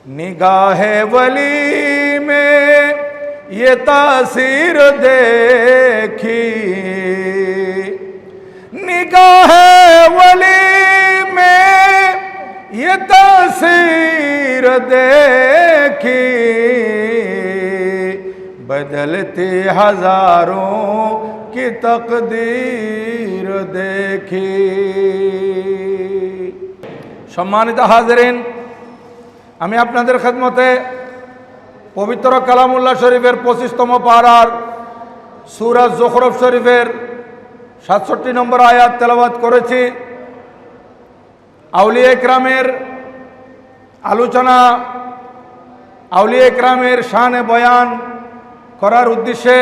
निगाहे वली में ये तासीर देखी, निगाहे वली में ये तासीर देखी, बदलती हजारों की तकदीर देखी। सम्मानित हाज़रीन, আমি আপনাদের খেদমতে পবিত্র কালামুল্লাহ শরীফের 25তম পারার সূরা যুখরুফ শরীফের 67 নম্বর আয়াত তেলাওয়াত করেছি। আউলিয়া ইকরামের আলোচনা, আউলিয়া ইকরামের শানে বয়ান করার উদ্দেশ্যে,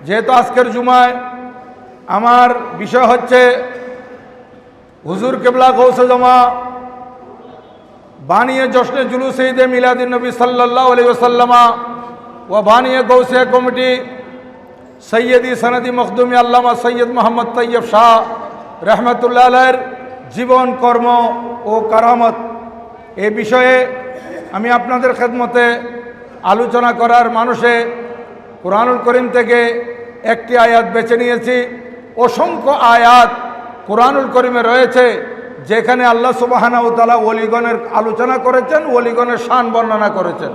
যেহেতু আজকের জুমায় আমার বিষয় হচ্ছে হুজুর কেবলা গৌসে জমা বানিয়ে জশ্নে জুলুস ঈদে মিলাদুন নবী সাল্লাল্লাহু আলাইহি ওয়াসাল্লামা ও বানিয়ে গৌসিয়া কমিটি সৈয়দি সনদি মখদুমি আল্লামা সৈয়দ মোহাম্মদ তৈয়ব শাহ রহমতুল্লাহ আলাইহির জীবন কর্ম ও কারামত, এ বিষয়ে আমি আপনাদের খেদমতে আলোচনা করার মানুষে কুরআনুল করিম থেকে একটি আয়াত বেছে নিয়েছি। অসংখ্য আয়াত কুরআনুল করিমে রয়েছে যেখানে আল্লাহ সুবহানাহু ওয়া তাআলা ওলিগণের আলোচনা করেছেন, ওলিগণের শান বর্ণনা করেছেন।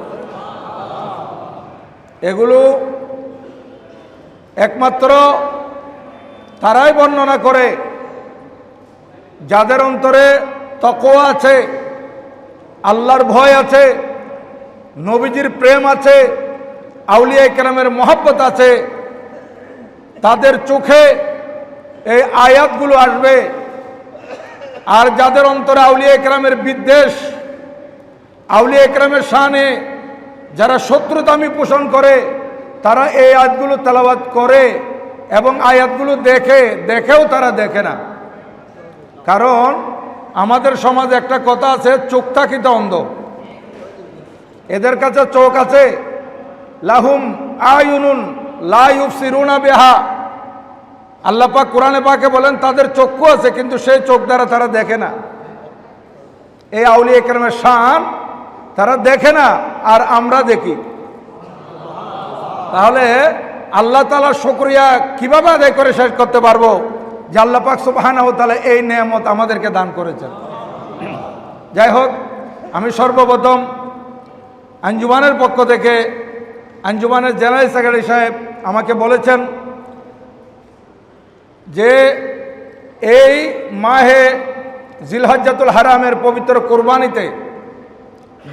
এগুলো একমাত্র তারাই বর্ণনা করে যাদের অন্তরে তাকওয়া আছে, আল্লাহর ভয় আছে, নবীজির প্রেম আছে, আউলিয়া ইকরামের মহব্বত আছে। তাদের চোখে এই আয়াতগুলো আসবে। আর যাদের অন্তরে আউলিয়া ইকরামের বিদ্বেষ, আউলিয়া ইকরামের শানে যারা শত্রুতামি পোষণ করে, তারা এই আয়াতগুলো তেলাওয়াত করে এবং আয়াতগুলো দেখেও তারা দেখে না। কারণ আমাদের সমাজে একটা কথা আছে, চোখ থাকিতে অন্ধ। এদের কাছে চোখ আছে, লাহুম আয়ুনুন লা ইউবসিরুনা বিহা। আল্লাহ পাক কোরআনে পাকে বলেন তাদের চক্ষু আছে, কিন্তু সেই চোখ দ্বারা তারা দেখে না। এই আউলিয়া ইকরামের শান তারা দেখে না, আর আমরা দেখি। তাহলে আল্লাহ তাআলার শুকরিয়া কিভাবে আদায় করে শেষ করতে পারবো যে আল্লাহ পাক সুবহানাহু ওয়া তাআলা এই নেয়ামত আমাদেরকে দান করেছেন। যাই হোক, আমি সর্বপ্রথম আঞ্জুমানের পক্ষ থেকে, আঞ্জুমানের জেনারেল সেক্রেটারি সাহেব আমাকে বলেছেন যে এই মাহে জিলহজ্জাতুল হারামের পবিত্র কোরবানিতে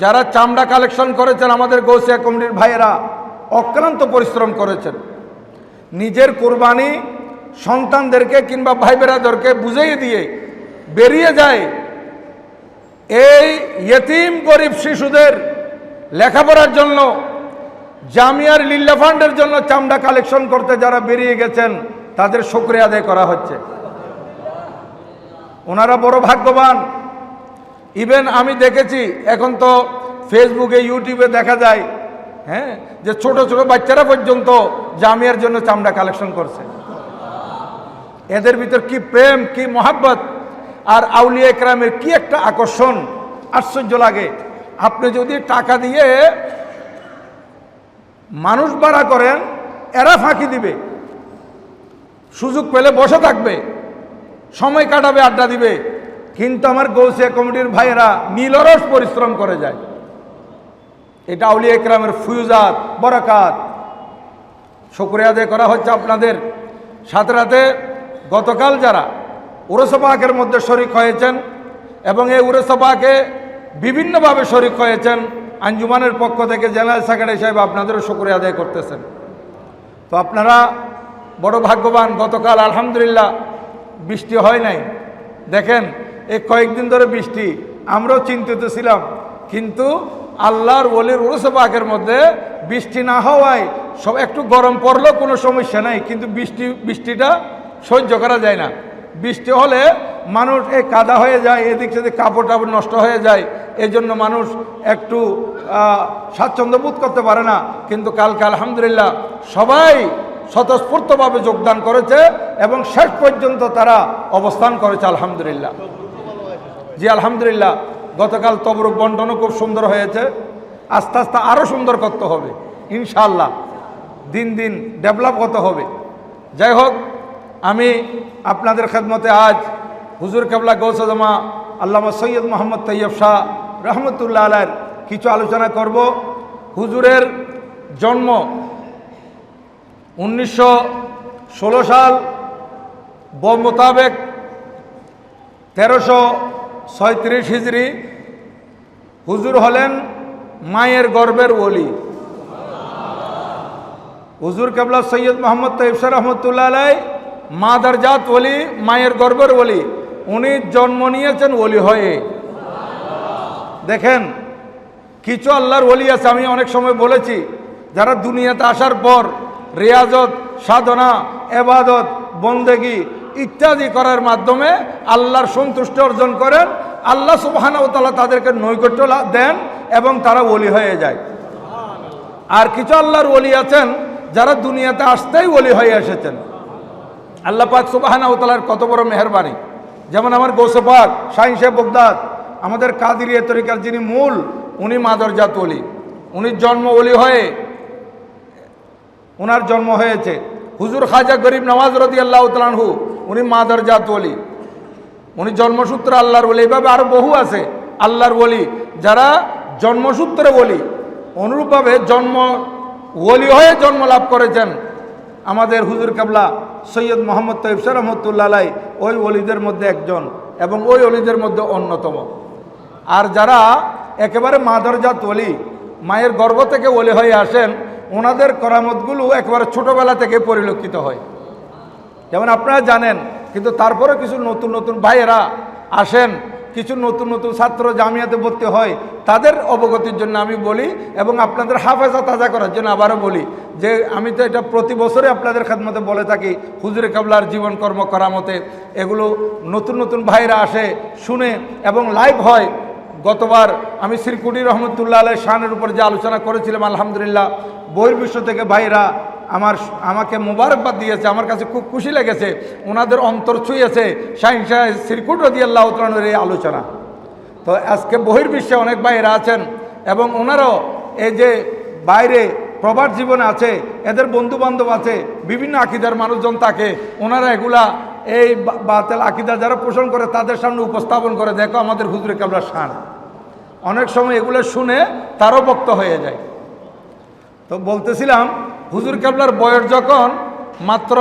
যারা চামড়া কালেকশন করেছেন, আমাদের গৌসিয়া কমিটির ভাইয়েরা অক্লান্ত পরিশ্রম করেছেন। নিজের কোরবানি সন্তানদেরকে কিংবা ভাই বেরাদেরকে বুঝিয়ে দিয়ে বেরিয়ে যায় এই ইয়েতিম গরিব শিশুদের লেখাপড়ার জন্য, জামিয়ার লিল্লা ফান্ডের জন্য চামড়া কালেকশন করতে যারা বেরিয়ে গেছেন, তাদের শুকরিয়া আদায় করা হচ্ছে। ওনারা বড় ভাগ্যবান। ইভেন আমি দেখেছি, এখন তো ফেসবুকে ইউটিউবে দেখা যায়, হ্যাঁ, যে ছোট ছোট বাচ্চারা পর্যন্ত জামিয়ার জন্য চামড়া কালেকশন করছে। এদের ভিতর কি প্রেম, কি মহাব্বত, আর আউলিয়া ইকরামের কি একটা আকর্ষণ, আশ্চর্য লাগে। আপনি যদি টাকা দিয়ে মানুষ ভাড়া করেন, এরা ফাঁকি দিবে, সুযোগ পেলে বসে থাকবে, সময় কাটাবে, আড্ডা দিবে। কিন্তু আমার গৌসিয়া কমিটির ভাইয়েরা নীলরস পরিশ্রম করে যায়। এটা আউলিয়া ইকরামের ফুয়ুজাত, বরাকাত। শুকরিয়া আদায় করা হচ্ছে আপনাদের। সাথে সাথে গতকাল যারা উরুসে পাকের মধ্যে শরিক হয়েছেন এবং এই উরুসে পাকে বিভিন্নভাবে শরিক হয়েছেন, আঞ্জুমানের পক্ষ থেকে জেনারেল সেক্রেটারি সাহেব আপনাদেরও শুকরিয়া আদায় করতেছেন। তো আপনারা বড় ভাগ্যবান। গতকাল আলহামদুলিল্লাহ বৃষ্টি হয় নাই। দেখেন, এই কয়েকদিন ধরে বৃষ্টি, আমরাও চিন্তিত ছিলাম, কিন্তু আল্লাহর ওলির উরুসে পাকের মধ্যে বৃষ্টি না হওয়ায় সব একটু গরম পড়লেও কোনো সমস্যা নাই, কিন্তু বৃষ্টিটা সহ্য করা যায় না। বৃষ্টি হলে মানুষ এই কাদা হয়ে যায়, এদিক সেদিক কাপড় টাপড় নষ্ট হয়ে যায়, এই জন্য মানুষ একটু স্বাচ্ছন্দ্য বোধ করতে পারে না। কিন্তু কালকে আলহামদুলিল্লাহ সবাই স্বতঃস্ফূর্তভাবে যোগদান করেছে এবং শেষ পর্যন্ত তারা অবস্থান করেছে আলহামদুলিল্লাহ। জি আলহামদুলিল্লাহ। গতকাল তবরুক বন্টনও খুব সুন্দর হয়েছে। আস্তে আস্তে আরও সুন্দর করতে হবে ইনশাআল্লাহ, দিন দিন ডেভেলপ হতে হবে। যাই হোক, আমি আপনাদের খেদমতে আজ হুজুর কেবলা গৌস জামা আল্লামা সৈয়দ মোহাম্মদ তৈয়ব শাহ রহমতুল্লাহ আলাইহির কিছু আলোচনা করব। হুজুরের জন্ম 1916 সাল মোতাবেক 1336 হিজরি। হুজুর হলেন মায়ের গর্বের ওলি। হুজুর কেবলা সৈয়দ মোহাম্মদ তৈয়ব শাহ রহমতুল্লাহ আলাইহি মাদারজাত ওলি, মায়ের গর্বের ওলি। উনি জন্ম নিয়েছেন ওলি হয়ে। দেখেন, কিছু আল্লাহর ওলি আছে, আমি অনেক সময় বলেছি, যারা দুনিয়াতে আসার পর রিয়াজত, সাধনা, এবাদত, বন্দেগি ইত্যাদি করার মাধ্যমে আল্লাহর সন্তুষ্টি অর্জন করেন। আল্লাহ সুবহানাহু ওয়া তাআলা তাদেরকে নৈকট্য দেন এবং তারা ওলি হয়ে যায়। আর কিছু আল্লাহর ওলি আছেন যারা দুনিয়াতে আসতেই ওলি হয়ে এসেছেন। আল্লাহ পাক সুবহানাহু ওয়া তাআলার কত বড় মেহেরবানি। যেমন আমার গৌসে পাক শাহীন সাহেব বগদাদ, আমাদের কাদিরিয়া তরিকার যিনি মূল, উনি মাদারজাত ওলি। উনি জন্ম ওলি হয়ে, ওনার জন্ম হয়েছে। হুজুর খাজা গরিব নওয়াজ রাদিয়াল্লাহু তাআলা আনহু, উনি মাদারজাত ওলি, উনি জন্মসূত্রে আল্লাহর ওলি। এইভাবে আরও বহু আছে আল্লাহর ওলি যারা জন্মসূত্রে ওলি। অনুরূপভাবে জন্ম ওলি হয়ে জন্ম লাভ করেছেন আমাদের হুজুর কেবলা সৈয়দ মোহাম্মদ তৈয়ব শাহ রহমতুল্লাহ আলাইহি, ওই ওলিদের মধ্যে একজন এবং ওই ওলিদের মধ্যে অন্যতম। আর যারা একেবারে মাদারজাত ওলি, মায়ের গর্ভ থেকে ওলি হয়ে আসেন, ওনাদের করামতগুলো একেবারে ছোটোবেলা থেকে পরিলক্ষিত হয়। যেমন আপনারা জানেন, কিন্তু তারপরে কিছু নতুন নতুন ভাইয়েরা আসেন, কিছু নতুন নতুন ছাত্র জামিয়াতে ভর্তি হয়, তাদের অবগতির জন্য আমি বলি এবং আপনাদের হাফেজা তাজা করার জন্য আবারও বলি যে আমি তো এটা প্রতি বছরে আপনাদের খেদমতে বলে থাকি, হুজুরে কেবলার জীবন কর্ম করামতে এগুলো নতুন নতুন ভাইরা আসে, শুনে এবং লাইভ হয়। গতবার আমি শ্রীকুটি রহমতুল্লাহ আলাইহির শানের উপর যে আলোচনা করেছিলাম, আলহামদুলিল্লাহ বহির্বিশ্ব থেকে ভাইরা আমাকে মোবারকবাদ দিয়েছে। আমার কাছে খুব খুশি লেগেছে, ওনাদের অন্তর ছুঁয়েছে শাহীন শাহ শ্রীকুটি রাদিয়াল্লাহু তাআলা আনহুর এই আলোচনা। তো আজকে বহির্বিশ্বে অনেক ভাইরা আছেন এবং ওনারাও এই যে বাইরে প্রবাদ জীবনে আছে, এদের বন্ধুবান্ধব আছে, বিভিন্ন আকিদার মানুষজন থাকে, ওনারা এগুলা এই বাতিল আকিদা যারা পোষণ করে তাদের সামনে উপস্থাপন করে, দেখো আমাদের হুজুরে কেবলার শান। অনেক সময় এগুলো শুনে তারও বক্ত হয়ে যায়। তো বলতেছিলাম, হুজুর কেবলার বয়স যখন মাত্র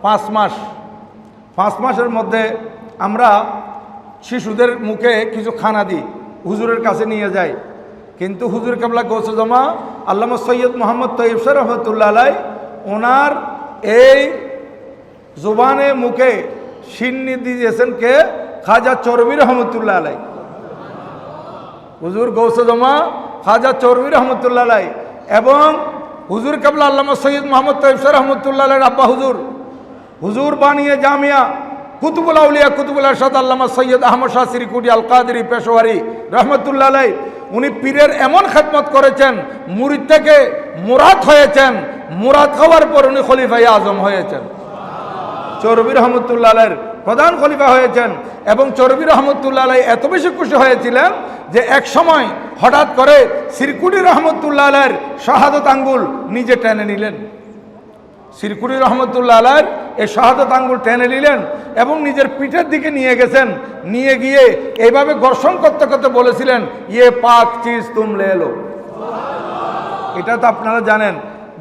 5 মাস, 5 মাসের মধ্যে আমরা শিশুদের মুখে কিছু খানা দিই, হুজুরের কাছে নিয়ে যাই। কিন্তু হুজুর কেবলা গৌসে জামা আল্লামা সৈয়দ মোহাম্মদ তৈয়ব শাহ রহমতুল্লাহ আলাইহি, ওনার এই জুবানে মুখে সিন্নি দিয়েছেন কে? খাজা চরবি রহমতুল্লাহ আলাইহি। হুজুর গৌসে জামা খাজা চরবি রহমতুল্লাহ আলাইহি এবং হুজুর কেবলা আল্লামা সৈয়দ মোহাম্মদ তৈয়ব শাহ রহমতুল্লাহ আলাইহির আব্বা হুজুর বানিয়ে জামিয়া কুতুবুল আউলিয়া কুতুবুল আরশাদ আল্লামা সৈয়দ আহমদ শাহ শ্রীকুটি আল কাদেরী পেশোয়ারি রহমতুল্লাহ আলাইহি, উনি পীরের এমন খেদমত করেছেন, মুরিদ থেকে মুরাদ হয়েছেন, মুরাদ হওয়ার পর উনি খলিফায়ে আজম হয়েছেন। চরবি রহমতুল্লাহ আলাইহির প্রধান খলিফা হয়েছেন এবং চরবি রহমতুল্লাহ আলাইহি এত বেশি খুশি হয়েছিলেন যে এক সময় হঠাৎ করে শ্রীকুটি রহমতুল্লাহ আলাইহির শাহাদত আঙ্গুল নিজে টেনে নিলেন। শ্রীকুটি রহমতুল্লাহ আলাইহির এই শাহাদত আঙ্গুল টেনে নিলেন এবং নিজের পিঠের দিকে নিয়ে গেছেন। নিয়ে গিয়ে এইভাবে ঘর্ষণ করতে করতে বলেছিলেন, ইয়ে পাক চিজ তুম লে লো। এটা তো আপনারা জানেন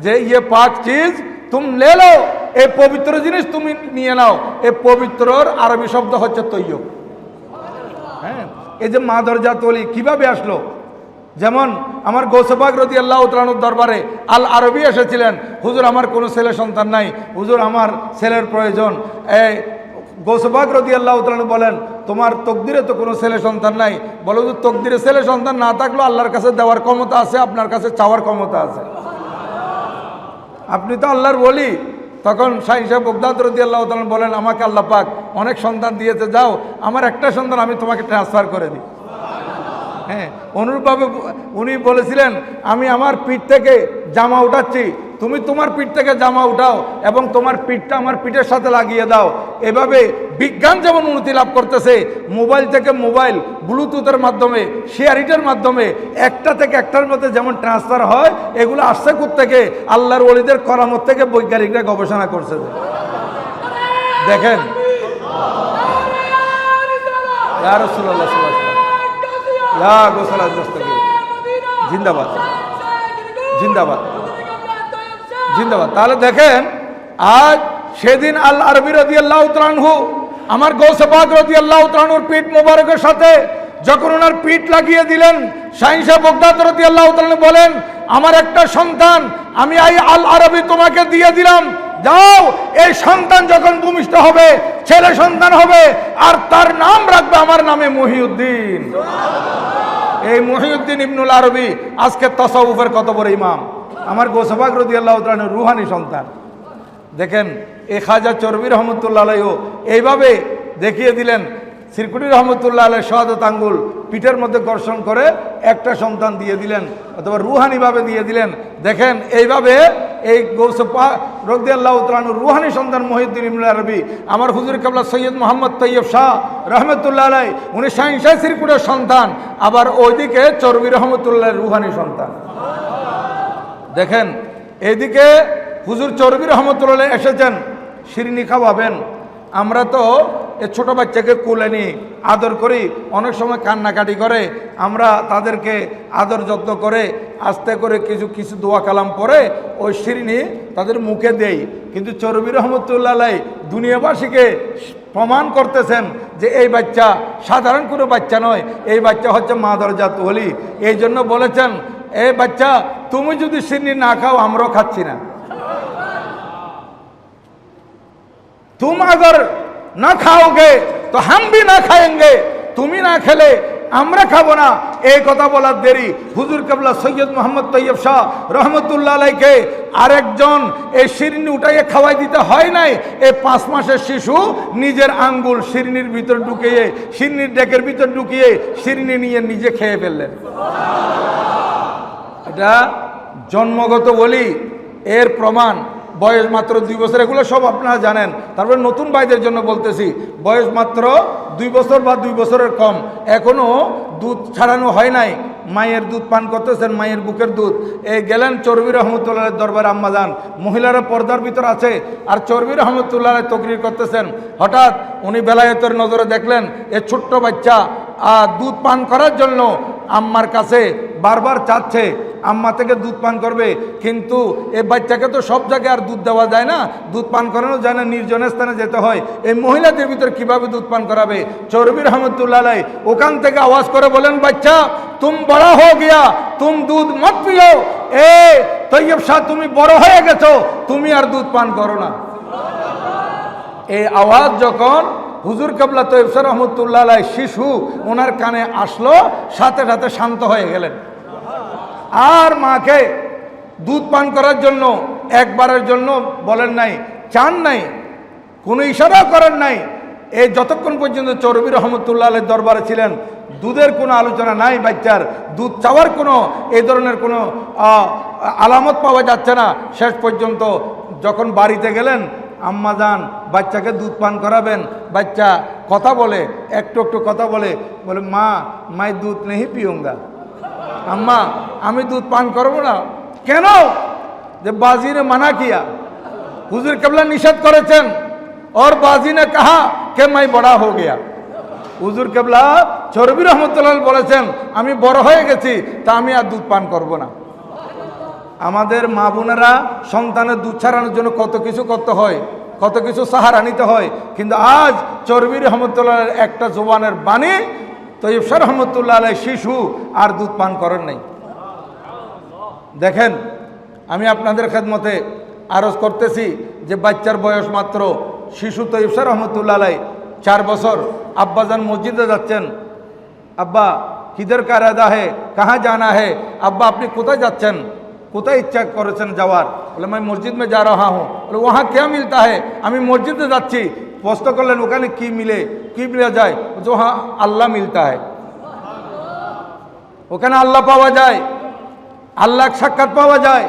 যে ইয়ে পাক চিজ তুম লে লো, এই পবিত্র জিনিস তুমি নিয়ে নাও। এই পবিত্রর আরবি শব্দ হচ্ছে তৈয়ব। হ্যাঁ, এই যে মাদারজাত ওলি কিভাবে আসলো? যেমন আমার গৌসে পাক রাদিয়াল্লাহু তাআলা আনহুর দরবারে আল আরবি এসেছিলেন, হুজুর আমার কোনো ছেলে সন্তান নাই, হুজুর আমার ছেলের প্রয়োজন। এই গৌসে পাক রাদিয়াল্লাহু তাআলা আনহু বলেন, তোমার তকদিরে তো কোনো ছেলে সন্তান নাই। বলো, হুজুর তকদিরে ছেলে সন্তান না থাকলেও আল্লাহর কাছে দেওয়ার ক্ষমতা আছে, আপনার কাছে চাওয়ার ক্ষমতা আছে। আপনি তো আল্লাহর ওলি। তখন শাহীন সাহেব বগদাদ রাদিয়াল্লাহু তাআলা বলেন, আমাকে আল্লাহ পাক অনেক সন্তান দিয়েছে, যাও আমার একটা সন্তান আমি তোমাকে ট্রান্সফার করে দিই। হ্যাঁ, অনুরূপভাবে উনি বলেছিলেন, আমি আমার পিঠ থেকে জামা উঠাচ্ছি, তুমি তোমার পিঠ থেকে জামা উঠাও এবং তোমার পিঠটা আমার পিঠের সাথে লাগিয়ে দাও। এভাবে বিজ্ঞান যেমন উন্নতি লাভ করতেছে, মোবাইল থেকে মোবাইল, ব্লুটুথের মাধ্যমে, শেয়ারিটের মাধ্যমে একটা থেকে একটার মধ্যে যেমন ট্রান্সফার হয়, এগুলো আসছে থেকে আল্লাহর ওলিদের করামত থেকে বৈজ্ঞানিকরা গবেষণা করছে। দেখেন ইয়া রাসূলুল্লাহ জিন্দাবাদ জিন্দাবাদ জিন্দাবাদ। তাহলে দেখেন, আজ সেদিন আল আরবি রাদিয়াল্লাহু তাআলা আনহু, আমার গৌসে পাক রাদিয়াল্লাহু তাআলা আনহুর পিঠ মোবারকের সাথে যখন ওনার পিঠ লাগিয়ে দিলেন, শাহিন শাহ বগদাদ রাদিয়াল্লাহু তাআলা বলেন, আমার একটা সন্তান আমি এই আল আরবি তোমাকে দিয়ে দিলাম, যাও এই সন্তান যখন ভূমিষ্ঠ হবে, ছেলে সন্তান হবে, আর তার নাম রাখবে আমার নামে মহিউদ্দিন। এই মহিউদ্দিন ইবনুল আরবি আজকে তাসাউফের কত বড় ইমাম, আমার গৌসে পাক রাদিয়াল্লাহু তাআলা আনহুর রুহানি সন্তান। দেখেন, এই খাজা চরবি রহমতুল্লাহ আলাইহিও এইভাবে দেখিয়ে দিলেন, সিরকুটি রহমতুল্লাহ আলাইহি শাহাদাত আঙ্গুল পিঠের মধ্যে ঘর্ষণ করে একটা সন্তান দিয়ে দিলেন, অথবা রুহানিভাবে দিয়ে দিলেন। দেখেন, এইভাবে এই গৌসে পাক রাদিয়াল্লাহু তাআলা আনহুর রুহানি সন্তান মহিউদ্দিন ইবনুল আরবি, আমার হুজুর কেবলা সৈয়দ মোহাম্মদ তৈয়ব শাহ রহমতুল্লাহ আলাইহি, উনি শাহিন শাহ সিরকুটের সন্তান, আবার ওইদিকে চরবি রহমতুল্লাহর রুহানি সন্তান। দেখেন, এইদিকে হুজুর চরবি রহমতুল্লাহ এসেছেন, শিরনি খাওয়াবেন। আমরা তো এই ছোটো বাচ্চাকে কোলে নিই, আদর করি, অনেক সময় কান্নাকাটি করে, আমরা তাদেরকে আদর যত্ন করে আস্তে করে কিছু কিছু দোয়া কালাম পরে ওই শিরনি তাদের মুখে দেই। কিন্তু চরবি রহমতুল্লাহ আলাইহি দুনিয়াবাসীকে প্রমাণ করতেছেন যে এই বাচ্চা সাধারণ কোনো বাচ্চা নয়, এই বাচ্চা হচ্ছে মা দরজাত ওলি। এই জন্য বলেছেন, এই বাচ্চা তুমি যদি শিরনি না খাও, আমরাও খাচ্ছি না। तुम अगर न खाओगे तो हम भी ना खाएंगे, তুমি না খেলে আমরা খাবো না। এই কথা বলার দেরি হুজুর কেবলা সৈয়দ মোহাম্মদ তৈয়ব শাহ রহমতুল্লাহ আলাইহিকে আরেকজন এই শিরনি উঠাইয়ে খাওয়াই দিতে হয় নাই। এই 5 মাসের শিশু নিজের আঙ্গুল শিরনির ভিতর ঢুকিয়ে, শিরনির ডেকের ভিতর ঢুকিয়ে শিরনি নিয়ে নিজে খেয়ে ফেললেন। এটা জন্মগত বলি, এর প্রমাণ। বয়স মাত্র 2 বছর, এগুলো সব আপনারা জানেন। তারপরে নতুন ভাইদের জন্য বলতেছি, বয়স মাত্র 2 বছর বা 2 বছরের কম, এখনও দুধ ছাড়ানো হয় নাই, মায়ের দুধ পান করতেছেন, মায়ের বুকের দুধ। এই গেলেন চরবি রহমতুল্লাহ দরবারে, আম্মাজান মহিলারা পর্দার ভিতর আছে, আর চরবি রহমতুল্লাহ তকরির করতেছেন। হঠাৎ উনি বেলায়েতের নজরে দেখলেন এ ছোট্ট বাচ্চা দুধ পান করার জন্য আম্মার কাছে বারবার চাচ্ছে, আম্মা থেকে দুধ পান করবে, কিন্তু এই বাচ্চাকে তো সব জায়গায় আর দুধ দেওয়া যায় না, দুধ পান করানো যায় না, নির্জন স্থানে যেতে হয়। এই মহিলাদের ভিতর কিভাবে দুধ পান করাবে? চরবি রহমতুল্লাহ আলাইহি ওখান থেকে আওয়াজ করে বলেন, বাচ্চা তুম বড় হো গিয়া, তুম দুধ মত পিও। এ তৈয়ব শাহ, তুমি বড় হয়ে গেছো, তুমি আর দুধ পান করো না। এই আওয়াজ যখন হুজুর কেবলা তৈয়ব শাহ রহমতুল্লাহ আলাইহি শিশু ওনার কানে আসলো, সাথে সাথে শান্ত হয়ে গেলেন, আর মাকে দুধ পান করার জন্য একবারের জন্য বলেন নাই, চান নাই, কোনো ইশারা করেন নাই। এই যতক্ষণ পর্যন্ত চরবি রহমতুল্লাহ আলাইহির দরবারে ছিলেন, দুধের কোনো আলোচনা নাই, বাচ্চার দুধ চাওয়ার কোনো এই ধরনের কোনো আলামত পাওয়া যাচ্ছে না। শেষ পর্যন্ত যখন বাড়িতে গেলেন, আম্মা যান বাচ্চাকে দুধ পান করাবেন, বাচ্চা কথা বলে, একটু একটু কথা বলে, বলে মা মাই দুধ নেই পিউঙ্গা, আম্মা আমি দুধ পান করবো না। কেন? যে बाजी ने मना किया, हुजूर कबला निषेध करेছেন, और बाजी ने कहा कि मैं बड़ा हो गया। হুজুর কেবলা চরবি রহমতুল্লাহ বলেছেন, আমি বড় হয়ে গেছি, তা আমি আর দুধ পান করব না। আমাদের মা বোনেরা সন্তানের দুধ ছাড়ানোর জন্য কত কিছু করতে হয়, কত কিছু সাহারা নিতে হয়, কিন্তু আজ চরবি রহমতুল্লাহ একটা জবানের বাণী, তৈয়ব শাহ রহমতুল্লাহ আলাইহি শিশু আর দুধ পান করেন নাই। দেখেন, আমি আপনাদের খেদমতে আরজ করতেছি যে বাচ্চার বয়স মাত্র, শিশু তৈয়ব শাহ রহমতুল্লাহ আলাইহি 4 বছর। আব্বাজান মসজিদে যাচ্ছেন, আব্বা কিধর কা ইরাদা হে, কাহা জানা হে, আব্বা আপনি কোথায় যাচ্ছেন, কোথায় ইচ্ছা করেছেন যাওয়ার? বলে मैं মসজিদ में जा रहा हूँ। বলে वहाँ क्या मिलता है? আমি মসজিদে যাচ্ছি। প্রশ্ন করলেন ওখানে কি মিলে, কি মিলা যায়? বলছে वहाँ আল্লাহ মিলতা है, ওখানে আল্লাহ পাওয়া যায়, আল্লাহ সাক্ষাৎ পাওয়া যায়।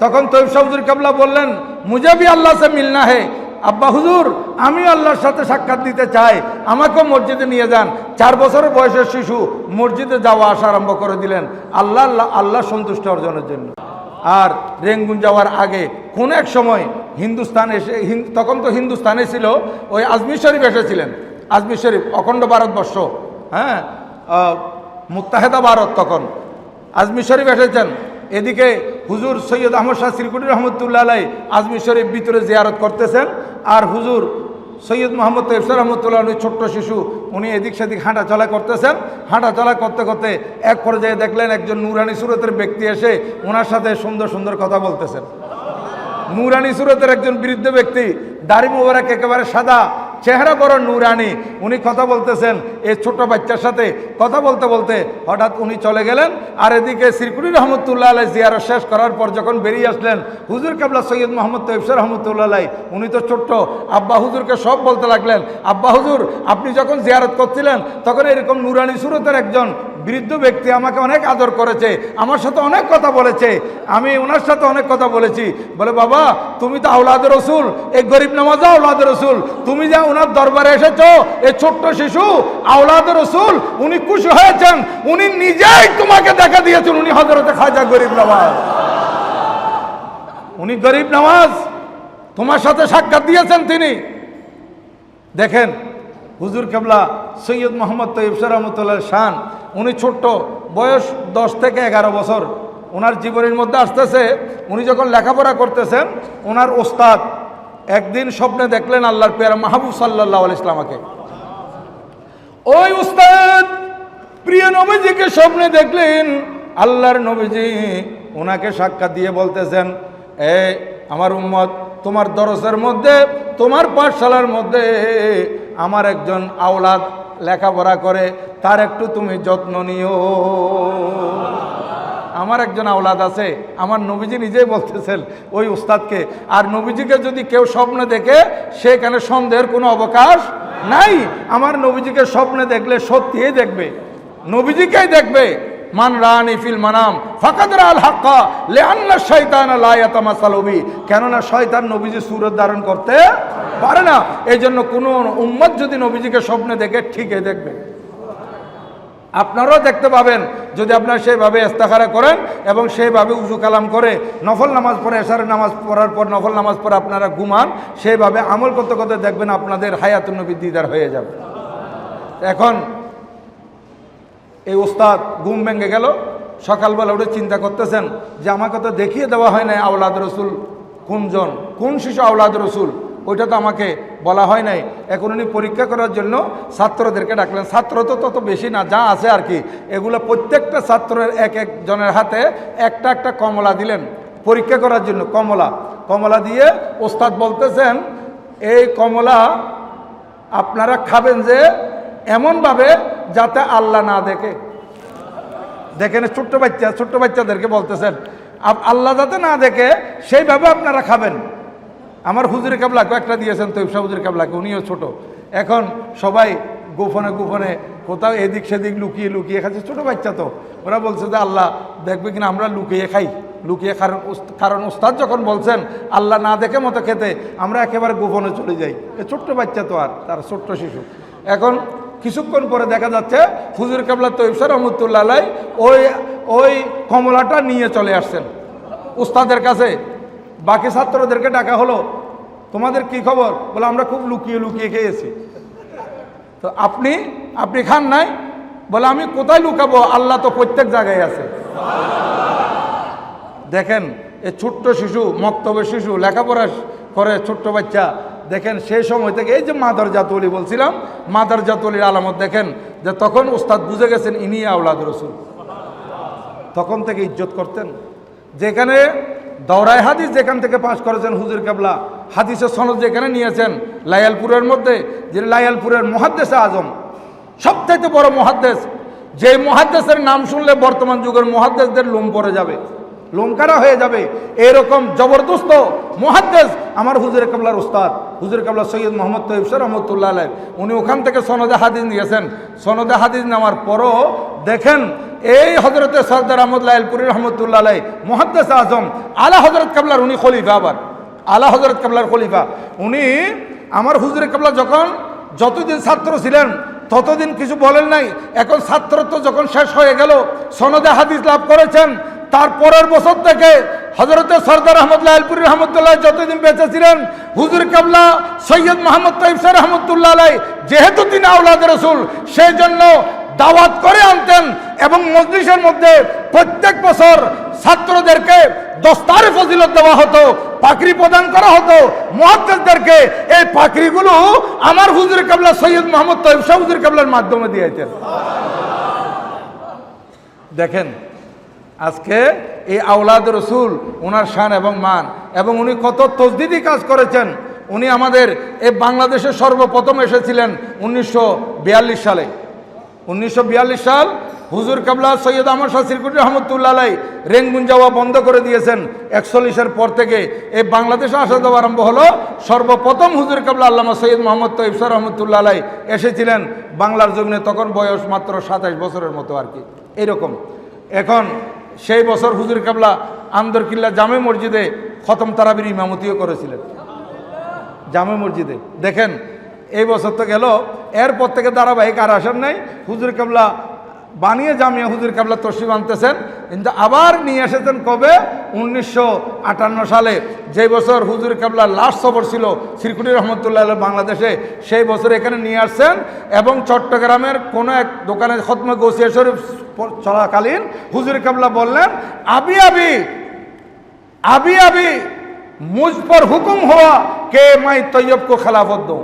তখন তৈব শাহ হুজুর কেবলা বললেন, মুঝে ভি আল্লাহ সে মিলনা হে। আব্বা হুজুর, আমি আল্লাহর সাথে সাক্ষাৎ দিতে চাই, আমাকেও মসজিদে নিয়ে যান। 4 বছরের বয়সের শিশু মসজিদে যাওয়া আসা আরম্ভ করে দিলেন আল্লাহ সন্তুষ্ট অর্জনের জন্য। আর রেঙ্গুন যাওয়ার আগে কোন এক সময় হিন্দুস্তান এসে, তখন তো হিন্দুস্তানে ছিল, ওই আজমির শরীফ এসেছিলেন। আজমির শরীফ অখণ্ড ভারতবর্ষ, হ্যাঁ, মুত্তাহেদা ভারত। তখন আজমির শরীফ এসেছেন। এদিকে হুজুর সৈয়দ আহমদ শাহ সিরকুটি রহমতুল্লাহ আলাই আজমির শরীফ ভিতরে জিয়ারত করতেছেন, আর হুজুর সৈয়দ মোহাম্মদ তৈব শাহ রহমতুল্লাহ উনি ছোট্ট শিশু, উনি এদিক সেদিক হাঁটাচলা করতেছেন। হাঁটাচলা করতে করতে এক পর্যায়ে দেখলেন একজন নুরানি সুরতের ব্যক্তি এসে ওনার সাথে সুন্দর সুন্দর কথা বলতেছেন। নুরানি সুরতের একজন বৃদ্ধ ব্যক্তি, দাড়ি মোবারক একেবারে সাদা, চেহারা বড় নুরানি, উনি কথা বলতেছেন এই ছোট বাচ্চার সাথে। কথা বলতে বলতে হঠাৎ উনি চলে গেলেন। আর এদিকে সিরকুটি রহমতুল্লাহ আলাই জিয়ারত শেষ করার পর যখন বেরিয়ে আসলেন, হুজুর কেবলা সৈয়দ মোহাম্মদ তৈব শাহ রহমতুল্লাহ আলাই, উনি তো ছোট্ট, আব্বা হুজুরকে সব বলতে লাগলেন। আব্বা হুজুর, আপনি যখন জিয়ারত করছিলেন তখন এরকম নুরানি সুরতের একজন বৃদ্ধ ব্যক্তি আমাকে অনেক আদর করেছে, আমার সাথে অনেক কথা বলেছে, আমি ওনার সাথে অনেক কথা বলেছি। বলে, বাবা তুমি তো আওলাদ রসুল, এই গরিব নামাজ আওলাদ রসুল, তুমি যা ওনার দরবারে এসেছো, এই ছোট্ট শিশু আওলাদ রসুল, উনি খুশি হয়েছেন, উনি নিজেই তোমাকে দেখা দিয়েছেন, উনি হযরতে খাজা গরিব নওয়াজ, উনি গরিব নওয়াজ, তোমার সাথে সাক্ষাৎ দিয়েছেন তিনি। দেখেন হুজুর কেবলা সৈয়দ মোহাম্মদ তৈব শাহ রহমতুল্লাহ শান, উনি ছোট্ট বয়স 10 থেকে 11 বছর ওনার জীবনের মধ্যে আসতেছে। উনি যখন লেখাপড়া করতেছেন, ওনার ওস্তাদ একদিন স্বপ্নে দেখলেন আল্লাহর পেয়ারা মাহবুব সাল্লাল্লাহু আলাইহি ওয়াসাল্লামকে। ওই উস্তাদ প্রিয় নবীজিকে স্বপ্নে দেখলেন, আল্লাহর নবীজি ওনাকে সাক্ষাৎ দিয়ে বলতেছেন, আমার উম্মত, তোমার দরসের মধ্যে, তোমার পাঠশালার মধ্যে আমার একজন আওলাদ লেখাপড়া করে, তার একটু তুমি যত্ন নিও। আমার একজন আওলাদ আছে, আমার নবীজি নিজেই বলতেছেন ওই উস্তাদকে। আর নবীজিকে যদি কেউ স্বপ্নে দেখে, সেখানে সন্দেহের কোনো অবকাশ নাই। আমার নবীজিকে স্বপ্নে দেখলে সত্যিই দেখবে, নবীজিকেই দেখবে। মান রানি ফিল মানাম ফাকাদ রাআল হাক্কা লিআন্না শাইতানা লা ইয়াতামাসালু বি, কেননা শয়তান নবীজি সুরত ধারণ করতে পারে না। এই জন্য কোনো উম্মত যদি নবীজিকে স্বপ্নে দেখে, ঠিকই দেখবে। আপনারাও দেখতে পাবেন যদি আপনারা সেইভাবে ইস্তেখারা করেন এবং সেইভাবে উজু কালাম করে নফল নামাজ পড়ে, এশারের নামাজ পড়ার পর নফল নামাজ পড়ে আপনারা ঘুমান, সেইভাবে আমল করতে করতে দেখবেন আপনাদের হায়াতুন নবী দিদার হয়ে যাবে। এখন এই ওস্তাদ ঘুম ভেঙে গেল, সকালবেলা উঠে চিন্তা করতেছেন যে আমাকে তো দেখিয়ে দেওয়া হয় নাই আওলাদ রসুল কোনজন, কোন শিশু আওলাদ রসুল, ওইটা তো আমাকে বলা হয় নাই। এখন উনি পরীক্ষা করার জন্য ছাত্রদেরকে ডাকলেন। ছাত্র তো তত বেশি না, যা আছে আর কি, এগুলো প্রত্যেকটা ছাত্রের এক একজনের হাতে একটা একটা কমলা দিলেন পরীক্ষা করার জন্য। কমলা দিয়ে ওস্তাদ বলতেছেন, এই কমলা আপনারা খাবেন যে এমনভাবে যাতে আল্লাহ না দেখে। দেখেন ছোট্ট বাচ্চাদেরকে বলতেছেন আল্লাহ যাতে না দেখে সেইভাবে আপনারা খাবেন। আমার হুজুর কেবলা কয়েকটা দিয়েছেন তৈব শাহ হুজুর কেবলাকে, উনিও ছোট। এখন সবাই গোপনে গোপনে কোথাও এদিক সেদিক লুকিয়ে লুকিয়ে খাচ্ছে, ছোটো বাচ্চা তো, ওরা বলছে যে আল্লাহ দেখবে কিনা, আমরা লুকিয়ে খাই, লুকিয়ে। কারণ উস্তাদ যখন বলছেন আল্লাহ না দেখে মতো খেতে, আমরা একেবারে গোপনে চলে যাই। এ ছোট্ট বাচ্চা তো, আর তার ছোট্ট শিশু। এখন কিছুক্ষণ পরে দেখা যাচ্ছে হুজুর কেবলা তৈব শাহ রহমতুল্লাহ আলাই ওই কমলাটা নিয়ে চলে আসছেন উস্তাদের কাছে। বাকি ছাত্রদেরকে ডাকা হলো, তোমাদের কি খবর? বলে আমরা খুব লুকিয়ে লুকিয়ে খেয়েছি। তো আপনি খান নাই? বলে আমি কোথায় লুকাবো, আল্লাহ তো প্রত্যেক জায়গায় আছে। দেখেন এই ছোট্ট শিশু, মক্তবের শিশু, লেখাপড়া করে ছোট্ট বাচ্চা, দেখেন সেই সময় থেকে এই যে মাদারজাত ওলি বলছিলাম, মাদারজাত ওলির আলামত দেখেন যে তখন উস্তাদ বুঝে গেছেন ইনি আওলাদ রসুল। তখন থেকে ইজ্জত করতেন। যেখানে দৌরাই হাদিস যেখান থেকে পাশ করেছেন হুজুর কেবলা, হাদিসের সনদ যেখানে নিয়েছেন লায়ালপুরের মধ্যে, যে লায়ালপুরের মুহাদ্দিস আজম, সবচাইতে বড় মুহাদ্দিস, যে মুহাদ্দিসের নাম শুনলে বর্তমান যুগের মুহাদ্দিসদের লোম পড়ে যাবে, লোম কারা হয়ে যাবে, এরকম জবরদস্ত মুহাদ্দিস আমার হুজুর কেবলার উস্তাদ হুজুর কাবলা সৈয়দ মোহাম্মদ তৈয়ব শাহ রহমতুল্লাহ আলাইহি, উনি ওখান থেকে সনদে হাদিস নিয়েছেন। সনদে হাদিস নেওয়ার পরও দেখেন এই হজরতে সরদার আহমদুল্লাহ আলপুরি রহমতুল্লাহ আলাইহি মুহাদ্দিস আজম আলা হজরত কাবলার উনি খলিফা, আবার আলা হজরত কাবলার খলিফা। উনি আমার হুজুরে কাবলা যখন যতদিন ছাত্র ছিলেন ততদিন কিছু বলেন নাই। এখন ছাত্রত্ব যখন শেষ হয়ে গেল, সনদে হাদিস লাভ করেছেন, তার পরের বছর থেকে হজরতে সরদার আহমদুল্লাহ আলপুরি রহমতুল্লাহ যতদিন বেঁচে ছিলেন, হুজুর কাবলা সৈয়দ মোহাম্মদ তৈয়ব শাহ রহমতুল্লাহ আলাইহি যেহেতু তিনি আওলাদ রাসূল, সেই জন্য দাওয়াত করে আনতেন এবং মজলিসের মধ্যে প্রত্যেক বছর ছাত্রদেরকে দস্তারে ফজিলত দেওয়া হতো, পাকড়ি প্রদান করা হতো মুহাদ্দিসদেরকে। এই পাকড়িগুলো আমার হুজুর কাবলা সৈয়দ মোহাম্মদ তৈয়ব শাহ হুজুর কাবলার মাধ্যমে দিয়েছেন। দেখেন আজকে এই আওলাদ রসুল ওনার শান এবং মান, এবং উনি কত তসদিদি কাজ করেছেন। উনি আমাদের এই বাংলাদেশে সর্বপ্রথম এসেছিলেন 1942 সালে। 1942 সাল হুজুর কাবলা সৈয়দ আহমদ শাহ সিরকুটি রহমতুল্লাহ আলাইহি রেঙ্গুন যাওয়া বন্ধ করে দিয়েছেন। 41-এর পর থেকে এই বাংলাদেশে আসা যাওয়া আরম্ভ হলো। সর্বপ্রথম হুজুর কাবলা আল্লামা সৈয়দ মোহাম্মদ তৈয়ব শাহ রহমতুল্লাহ আলাইহি এসেছিলেন বাংলার জমিনে, তখন বয়স মাত্র 27 বছরের মতো আর কি এরকম। এখন সেই বছর হুজুর কাবলা আন্দরকিল্লা জামে মসজিদে খতম তারাবির ইমামতিও করেছিলেন জামে মসজিদে। দেখেন এই বছর তো গেল, এরপর থেকে ধারাবাহিক আর আসেন নাই। হুজুর কাবলা বানিয়ে জামিয়া হুজুর কাবলা তশরিফ আনতেছেন, কিন্তু আবার নিয়ে এসেছেন কবে? 1958 সালে, যে বছর হুজুর কাবলা লাস্ট সফর ছিল সিরকুটি রহমতুল্লাহ বাংলাদেশে, সেই বছর এখানে নিয়ে আসছেন। এবং চট্টগ্রামের কোনো এক দোকানে খতমে গৌসিয়া শরীফ চলাকালীন হুজুর কাবলা বললেন, আবি আবি আবি আবি মুঝ পর হুকুম হওয়া কে মাই তৈয়ব কো খেলাফত দো।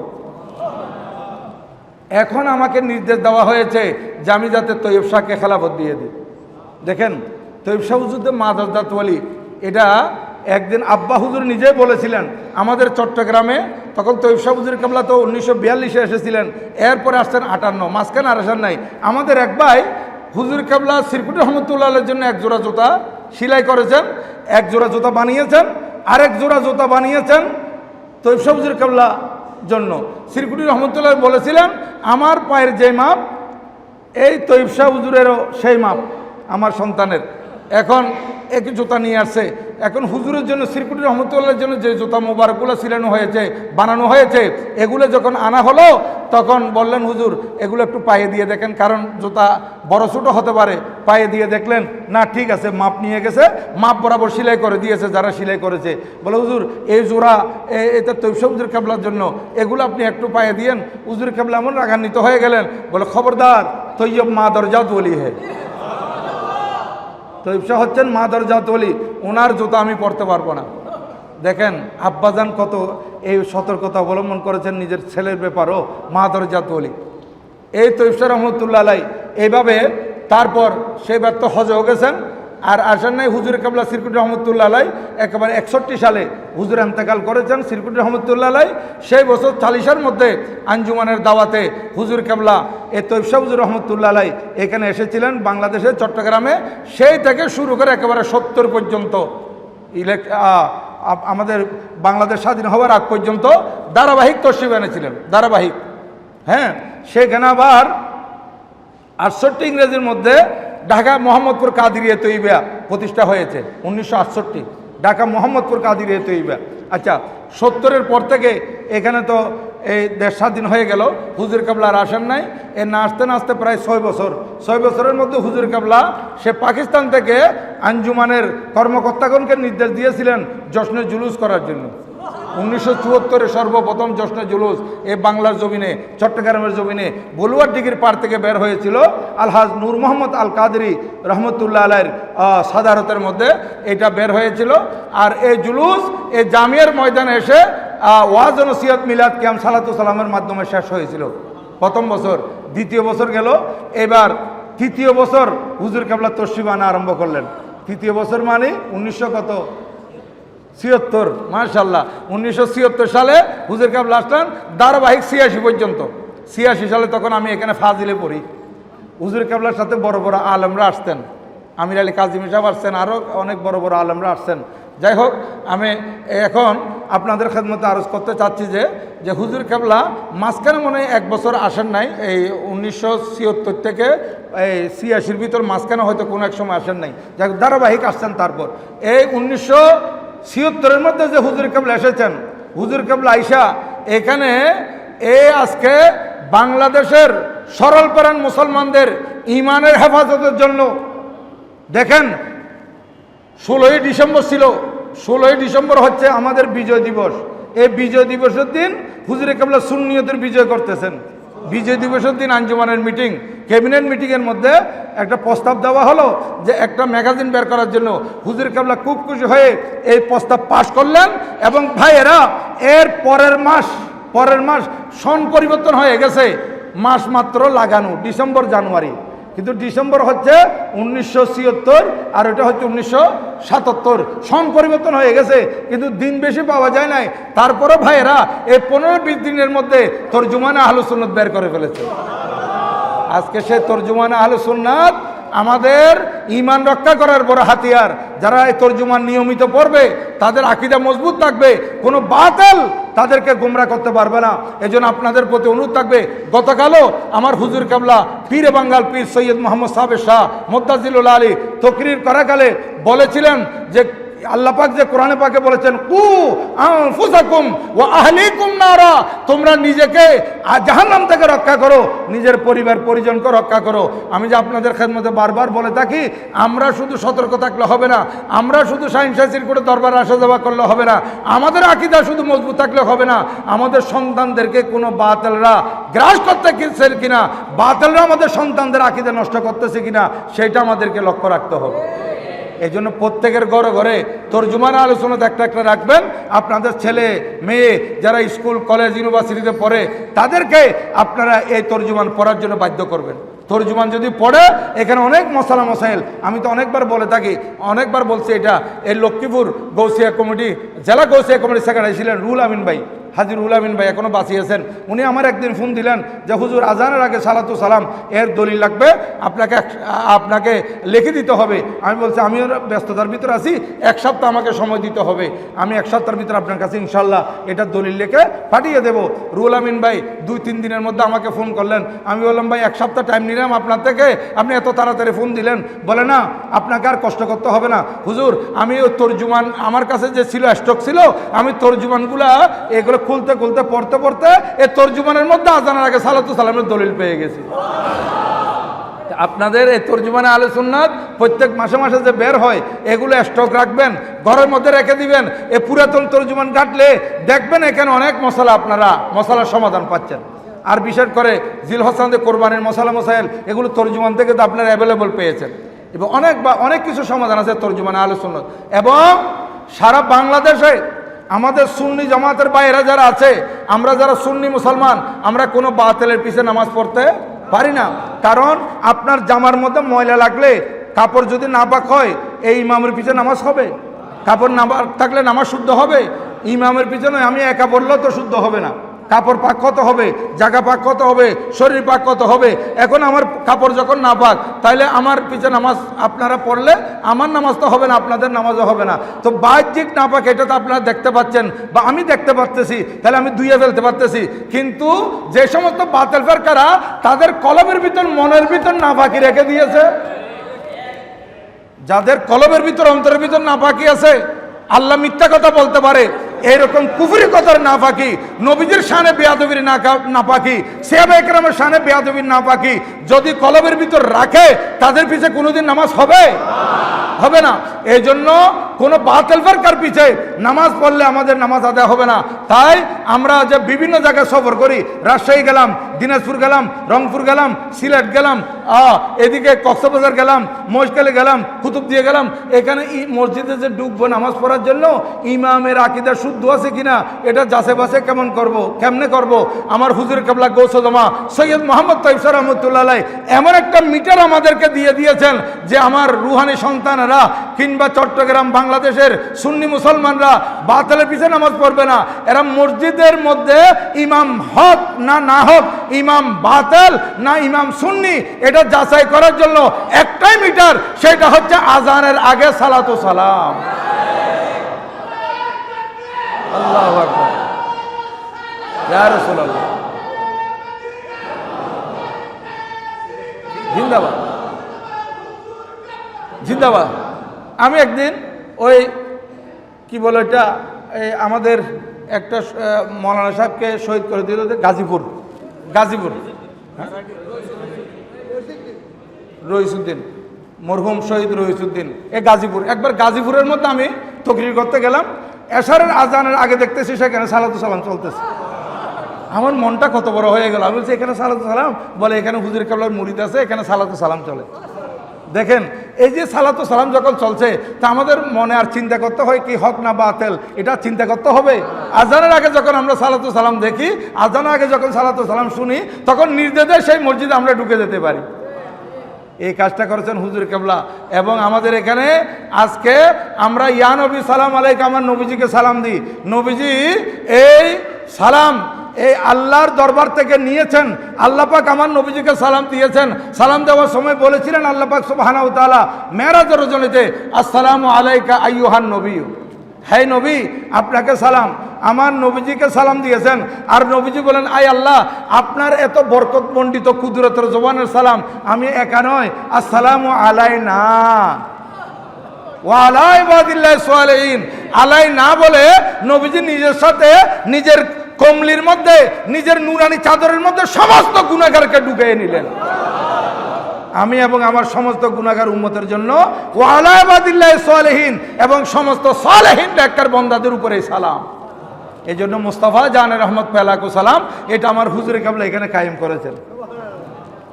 এখন আমাকে নির্দেশ দেওয়া হয়েছে যে আমি যাতে তৈয়ব শাহকে খেলাফত দিয়ে দিই। দেখেন তৈয়ব শাহ হুজুরদের মাদারজাত ওয়ালি, এটা একদিন আব্বা হুজুর নিজেই বলেছিলেন আমাদের চট্টগ্রামে। তখন তৈয়ব শাহ হুজুর কাবলা তো 1942-এ এসেছিলেন, এরপরে আসছেন 58, মাঝখানে আর আসার নাই। আমাদের এক ভাই হুজুর কাবলা সিরকুটি রহমতুল্লাহের জন্য এক জোড়া জুতা সেলাই করেছেন, এক জোড়া জুতা বানিয়েছেন, আরেক জোড়া জুতা বানিয়েছেন তৈয়ব শাহ হুজুর কাবলা জন্য। সিরকুটি রহমতুল্লাহ বলেছিলেন আমার পায়ের যে মাপ এই তৈয়ব শাহ হুজুরেরও সেই মাপ আমার সন্তানের। এখন একই জুতা নিয়ে আসছে। এখন হুজুরের জন্য সিরকুটি রহমতুল্লাহর জন্য যে জুতা মোবারকগুলো সিলানো হয়েছে, বানানো হয়েছে, এগুলো যখন আনা হলো তখন বললেন হুজুর এগুলো একটু পায়ে দিয়ে দেখেন, কারণ জুতা বড় ছোটো হতে পারে। পায়ে দিয়ে দেখলেন না ঠিক আছে, মাপ নিয়ে গেছে, মাপ বরাবর সেলাই করে দিয়েছে যারা সেলাই করেছে। বলে হুজুর এই জোড়া এটা তৈয়ব শাহ হুজুর কাবলার জন্য, এগুলো আপনি একটু পায়ে দিয়েন। হুজুর কাবলা এমন রাগান্বিত হয়ে গেলেন, বলে খবরদার তৈয়ব মা দরজাত ওলি হে, তৈয়ব শাহ হচ্ছেন মা দরজাত ওলি, ওনার জুতা আমি পরতে পারবো না। দেখেন আব্বাজান কত এই সতর্কতা অবলম্বন করেছেন নিজের ছেলের ব্যাপারও, মা দরজাত ওলি। এই তৈয়ব শাহ রহমতুল্লাহ আলাইহি এইভাবে তারপর সেই ব্যর্থ হজেও গেছেন, আর আসেন নাই। হুজুর কাবলা সিরকুটি রহমতুল্লাহ আলাইহি একেবারে 61 সালে হুজুর ইন্তেকাল করেছেন সিরকুটি রহমতুল্লাহ আলাইহি। সেই বছর 40-এর মধ্যে আঞ্জুমানের দাওয়াতে হুজুর কাবলা এই তৈয়ব শাহ হুজুর রহমতুল্লাহ আলাইহি এখানে এসেছিলেন বাংলাদেশে চট্টগ্রামে। সেই থেকে শুরু করে একেবারে 70 পর্যন্ত আমাদের বাংলাদেশ স্বাধীন হওয়ার আগ পর্যন্ত ধারাবাহিক তশরিফ এনেছিলেন, ধারাবাহিক। হ্যাঁ, সেখানে আবার 68 ইংরেজির মধ্যে ঢাকা মোহাম্মদপুর কাদিরিয়া তৈয়বা প্রতিষ্ঠা হয়েছে 1968, ঢাকা মোহাম্মদপুর কাদিরিয়া তৈয়বা। আচ্ছা 70-এর পর থেকে এখানে তো এই দেশ স্বাধীন হয়ে গেল, হুজুর কাবলা আর আসেন নাই। এ না আসতে না আসতে প্রায় 6 বছর, 6 বছরের মধ্যে হুজুর কাবলা সে পাকিস্তান থেকে আঞ্জুমানের কর্মকর্তাগণকে নির্দেশ দিয়েছিলেন জশ্নে জুলুস করার জন্য। 1974-এ সর্বপ্রথম জশ্নে জুলুস এই বাংলার জমিনে, চট্টগ্রামের জমিনে বলুয়ার দিঘির পার থেকে বের হয়েছিল। আলহাজ নূর মোহাম্মদ আল কাদরি রহমতুল্লাহ আলাইহির সাদারতের মধ্যে এটা বের হয়েছিল। আর এই জুলুস এই জামিয়ার ময়দানে এসে ওয়াজ নসিহত মিলাদ কিয়াম সালাতু সালামের মাধ্যমে শেষ হয়েছিল প্রথম বছর। দ্বিতীয় বছর গেল, এবার তৃতীয় বছর হুজুর কাবলা তশরিফ আনা আরম্ভ করলেন। তৃতীয় বছর মানে 1976, মাশাআল্লাহ 1976 সালে হুজুর কাবলা আসলেন ধারাবাহিক 86 পর্যন্ত। 86 সালে তখন আমি এখানে ফাজিলে পড়ি। হুজুর কাবলার সাথে বড় বড় আলেমরা আসতেন, আমির আলী কাজিমি সাহেব আসছেন, আরও অনেক বড় বড় আলেমরা আসছেন। যাই হোক, আমি এখন আপনাদের খেদমতে আরজ করতে চাচ্ছি যে হুজুর কেবলা মাঝখানে মনে হয় 1 বছর আসেন নাই, এই 1976 থেকে এই 86-র ভিতর মাঝখানে হয়তো কোনো এক সময় আসেন নাই, যাই হোক ধারাবাহিক আসছেন। তারপর এই 1976-এর মধ্যে যে হুজুর কেবলা এসেছেন, হুজুর কেবলা আইসা এখানে আজকে বাংলাদেশের সরলপ্রাণ মুসলমানদের ইমানের হেফাজতের জন্য দেখেন 16ই ডিসেম্বর ছিল, 16ই ডিসেম্বর হচ্ছে আমাদের বিজয় দিবস। এই বিজয় দিবসের দিন হুজুরে কেবলা সুন্নিয়তের বিজয় করতেছেন। বিজয় দিবসের দিন আঞ্জুমানের মিটিং, ক্যাবিনেট মিটিংয়ের মধ্যে একটা প্রস্তাব দেওয়া হলো যে একটা ম্যাগাজিন বের করার জন্য। হুজুর কেবলা খুব খুশি হয়ে এই প্রস্তাব পাশ করলেন এবং ভাইয়েরা এর পরের মাস সন পরিবর্তন হয়ে গেছে, মাস মাত্র লাগানো ডিসেম্বর জানুয়ারি, কিন্তু ডিসেম্বর হচ্ছে 1976 আর এটা হচ্ছে 1977, সন পরিবর্তন হয়ে গেছে, কিন্তু দিন বেশি পাওয়া যায় নাই। তারপরে ভাইয়েরা এই 15-20 দিনের মধ্যে তরজুমানে আহলুস সুন্নাত বের করে ফেলেছে। আজকে সে তরজুমানে আহলুস সুন্নাত আমাদের ঈমান রক্ষা করার বড় হাতিয়ার। যারা এই তরজুমান নিয়মিত পড়বে তাদের আকীদা মজবুত থাকবে, কোনো বাতিল তাদেরকে গোমরা করতে পারবে না। এজন্য আপনাদের প্রতি অনুরোধ থাকবে, গতকালও আমার হুজুর কেবলা পীরে বাঙ্গাল পীর সৈয়দ মোহাম্মদ সাহেব শাহ মুত্তাজিলুল আলী তকরির করাকালে বলেছিলেন যে আল্লাহ পাক যে কোরআনে পাকে বলেছেন, কু আনফুসাকুম ওয়া আহলিকুম নারা, তোমরা নিজেকে জাহান্নাম থেকে রক্ষা করো, নিজের পরিবার পরিজনকে রক্ষা করো। আমি যে আপনাদের খেদমতে বারবার বলে থাকি, আমরা শুধু সতর্ক থাকলে হবে না, আমরা শুধু সাইন্সাসির করে দরবারে আসা যাওয়া করলে হবে না, আমাদের আকীদা শুধু মজবুত থাকলে হবে না, আমাদের সন্তানদেরকে কোনো বাতিলরা গ্রাস করতেছে কিনা, বাতিলরা আমাদের সন্তানদের আকীদা নষ্ট করতেছে কিনা, সেটা আমাদেরকে লক্ষ্য রাখতে হবে। এই জন্য প্রত্যেকের ঘরে ঘরে তরজুমান আলোচনা একটা রাখবেন। আপনাদের ছেলে মেয়ে যারা স্কুল কলেজ ইউনিভার্সিটিতে পড়ে তাদেরকে আপনারা এই তরজুমান পড়ার জন্য বাধ্য করবেন। তরজুমান যদি পড়ে এখানে অনেক মশালা মশাইল, আমি তো অনেকবার বলে থাকি, অনেকবার বলছি, এটা এই লক্ষ্মীপুর গৌসিয়া কমিটি, জেলা গৌসিয়া কমিটির সেক্রেটারি ছিলেন রুহুল আমিন ভাই, হাজি রুহুল আমিন ভাই এখনও বাঁচিয়েছেন। উনি আমার একদিন ফোন দিলেন যে হুজুর আজানের আগে সালাতু সালাম এর দলিল লাগবে, আপনাকে লিখে দিতে হবে। আমি বলছি আমিও ব্যস্ততার ভিতরে আছি, 1 সপ্তাহ আমাকে সময় দিতে হবে, আমি 1 সপ্তাহের ভিতরে আপনার কাছে ইনশাল্লাহ এটা দলিল লিখে পাঠিয়ে দেবো। রুহুল আমিন ভাই 2-3 দিনের মধ্যে আমাকে ফোন করলেন। আমি বললাম ভাই 1 সপ্তাহ টাইম নিলাম আপনার থেকে, আপনি এত তাড়াতাড়ি ফোন দিলেন। বলে না, আপনাকে আর কষ্ট করতে হবে না হুজুর, আমি ওই তরজুমান আমার কাছে যে ছিল স্টক ছিল, আমি তরজুমানগুলা এগুলো খুলতে খুলতে পড়তে পড়তে এই তরজুমানের মধ্যে আজানের আগে সালাতু সালামের দলিল পেয়ে গেছি। আপনাদের এই তরজুমানে আহলে সুন্নাত প্রত্যেক মাসে মাসে যে বের হয় এগুলো স্টক রাখবেন, ঘরের মধ্যে রেখে দিবেন। এই পুরাতন তরজুমান ঘাটলে দেখবেন এখানে অনেক আপনারা মশলার সমাধান পাচ্ছেন। আর বিশেষ করে জিলহজ কোরবানির মশলা মশাইল এগুলো তরজুমান থেকে তো আপনারা অ্যাভেলেবল পেয়েছেন, এবং অনেক কিছু সমাধান আছে তরজুমানে আহলে সুন্নাত। এবং সারা বাংলাদেশে আমাদের সুন্নি জামাতের বাইরে যারা আছে, আমরা যারা সুন্নি মুসলমান, আমরা কোনো বাতিলের পিছে নামাজ পড়তে পারি না। কারণ আপনার জামার মধ্যে ময়লা লাগলে, কাপড় যদি নাপাক হয়, এই ইমামের পিছে নামাজ হবে? কাপড় নাপাক থাকলে নামাজ শুদ্ধ হবে? ইমামের পিছনে আমি একা পড়লেও তো শুদ্ধ হবে না। কাপড় পাক কত হবে, জায়গা পাক কত হবে, শরীর পাক কত হবে। এখন আমার কাপড় যখন না পাক, তাহলে আমার পিছে নামাজ আপনারা পড়লে আমার নামাজ তো হবে না, আপনাদের নামাজও হবে না। তো বাহ্যিক না পাক এটা তো আপনারা দেখতে পাচ্ছেন বা আমি দেখতে পারতেছি, তাহলে আমি ধুয়ে ফেলতে পারতেছি। কিন্তু যে সমস্ত বাতিল ফেরকারা তাদের কলমের ভিতর মনের ভিতর না পাকি রেখে দিয়েছে, যাদের কলমের ভিতর অন্তরের ভিতর না পাকি আছে, আল্লাহ মিথ্যা কথা বলতে পারে, এইরকম কুফরি কথার না পাকি, নবীজির শানে বেয়াদবির না পাকি, সাহাবা একরামের শানে বেয়াদবির না পাকি যদি কলবের ভিতর রাখে, তাদের পিছে কোনোদিন নামাজ হবে? হবে না। এই জন্য কোনো বাতিল ফিরকার পিছে নামাজ পড়লে আমাদের নামাজ আদায় হবে না। তাই আমরা যে বিভিন্ন জায়গায় সফর করি, রাজশাহী গেলাম, দিনাজপুর গেলাম, রংপুর গেলাম, সিলেট গেলাম, এদিকে কক্সবাজার গেলাম, মহেশখালী গেলাম, কুতুবদিয়া গেলাম, এখানে মসজিদে যে ঢুকবো নামাজ পড়ার জন্য, ইমামের আকীদা শুদ্ধ আছে কিনা এটা যাচাই বাছাই কেমনে করব? আমার হুজুর কেবলা গৌস জামা সৈয়দ মোহাম্মদ তাইব রহমতুল্লাহ আলাইহি এমন একটা মিটার আমাদেরকে দিয়ে দিয়েছেন যে আমার রুহানি সন্তানেরা কিংবা চট্টগ্রাম বাংলাদেশের সুন্নি মুসলমানরা বাতিলের পিছনে নামাজ পড়বে না। এরা মসজিদের মধ্যে ইমাম হক না না হক, ইমাম বাতিল না ইমাম সুন্নি, এটা যাচাই করার জন্য একটাই মিটার, সেটা হচ্ছে আজানের আগে সালাতু সালাম। আল্লাহু আকবার, ইয়া রাসূলুল্লাহ, জিন্দাবাদ জিন্দাবাদ। আমি একদিন ওই কি বলে এটা, আমাদের একটা মৌলানা সাহেবকে শহীদ করে দিল গাজীপুর, রইসুদ্দিন, মরহুম শহীদ রইসুদ্দিন, গাজীপুর। একবার গাজীপুরের মধ্যে আমি তকরির করতে গেলাম, এশারের আজানের আগে দেখতেছি সেখানে সালাতু সালাম চলতেছে। আমার মনটা কত বড় হয়ে গেল। আমি বলছি এখানে সালাতু সালাম, বলে এখানে হুজুর কেবলার মুরিদ আছে, এখানে সালাতু সালাম চলে। দেখেন, এই যে সালাতু সালাম যখন চলছে, তা আমাদের মনে আর চিন্তা করতে হয় কি হক না বাতিল, এটা চিন্তা করতে হবে। আজানের আগে যখন আমরা সালাতু সালাম দেখি, আজানের আগে যখন সালাতু সালাম শুনি, তখন নির্দেশে সেই মসজিদে আমরা ঢুকে যেতে পারি। এই কাজটা করেছেন হুজুর কেবলা। এবং আমাদের এখানে আজকে আমরা ইয়া নবী সালাম আলাইকা, আমার নবীজিকে সালাম দিই। নবীজি এই সালাম এই আল্লাহর দরবার থেকে নিয়েছেন, আল্লাহ পাক আমার নবীজিকে সালাম দিয়েছেন। সালাম দেওয়ার সময় বলেছিলেন আল্লাহ পাক সুবহানাহু ওয়া তাআলা মেরাজের রজনীতে, আসসালামু আলাইকা আইয়ুহান নবী, হে নবী আপনাকে সালাম। আমার নবীজিকে সালাম দিয়েছেন। আর নবীজি বলেন, আয় আল্লাহ, আপনার এত বরকত মণ্ডিত কুদরতের জবানের সালাম আমি একা নয়, আসসালামু আলাইনা ওয়া আলা ইবাদিল্লাহিস সালিহিন। আলাই না বলে নবীজি নিজের সাথে নিজের কমলির মধ্যে, নিজের নুরানি চাদরের মধ্যে সমস্ত গুনাহগারকে ঢুকিয়ে নিলেন। আমি এবং আমার সমস্ত গুনাহগার উম্মতের জন্য ওয়া আলা ইবাদিল্লাহিস সালিহিন, এবং সমস্ত সালেহিন নেককার বান্দাদের উপরে সালাম। এই জন্য মুস্তাফা জানে রহমত পেলাকু সালাম, এটা আমার হুজুরে কেবলা এখানে কায়েম করেছেন।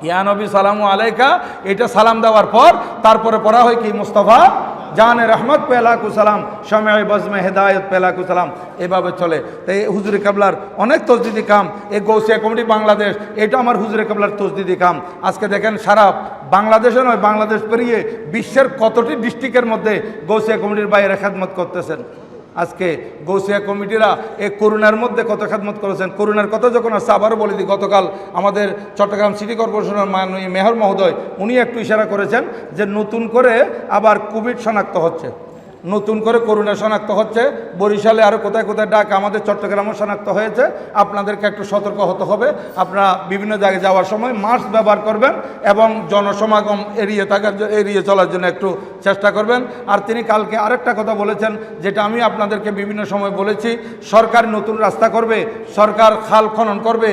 ইয়া নবী সালামু আলাইকা, এটা সালাম দেওয়ার পর তারপরে পড়া হয় কি মুস্তাফা জানে রহমত পেলাকু সালাম, শামিআ বজমে হেদায়েত পেলাকু সালাম, এভাবে চলে। তাই হুজুরে কেবলার অনেক তসদিদি কাম, এই গৌসিয়া কমিটি বাংলাদেশ, এটা আমার হুজুরে কেবলার তসদিদি কাম। আজকে দেখেন সারা বাংলাদেশে নয়, বাংলাদেশ পেরিয়ে বিশ্বের কতটি ডিস্ট্রিক্টের মধ্যে গৌসিয়া কমিটির বাইরে খেদমত করতেছেন। আজকে গৌসিয়া কমিটিরা এই করোনার মধ্যে কত খেদমত করেছেন। করোনার কথা যখন আসছে, আবারও বলে দিই, গতকাল আমাদের চট্টগ্রাম সিটি কর্পোরেশনের মাননীয় মেয়র মহোদয় উনি একটু ইশারা করেছেন যে নতুন করে আবার কোভিড শনাক্ত হচ্ছে, নতুন করে করোনা শনাক্ত হচ্ছে। বরিশালে আরও কোথায় কোথায় ডাক, আমাদের চট্টগ্রামও শনাক্ত হয়েছে। আপনাদেরকে একটু সতর্ক হতে হবে। আপনারা বিভিন্ন জায়গায় যাওয়ার সময় মাস্ক ব্যবহার করবেন এবং জনসমাগম এড়িয়ে চলার জন্য একটু চেষ্টা করবেন। আর তিনি কালকে আরেকটা কথা বলেছেন, যেটা আমি আপনাদেরকে বিভিন্ন সময় বলেছি, সরকার নতুন রাস্তা করবে, সরকার খাল খনন করবে,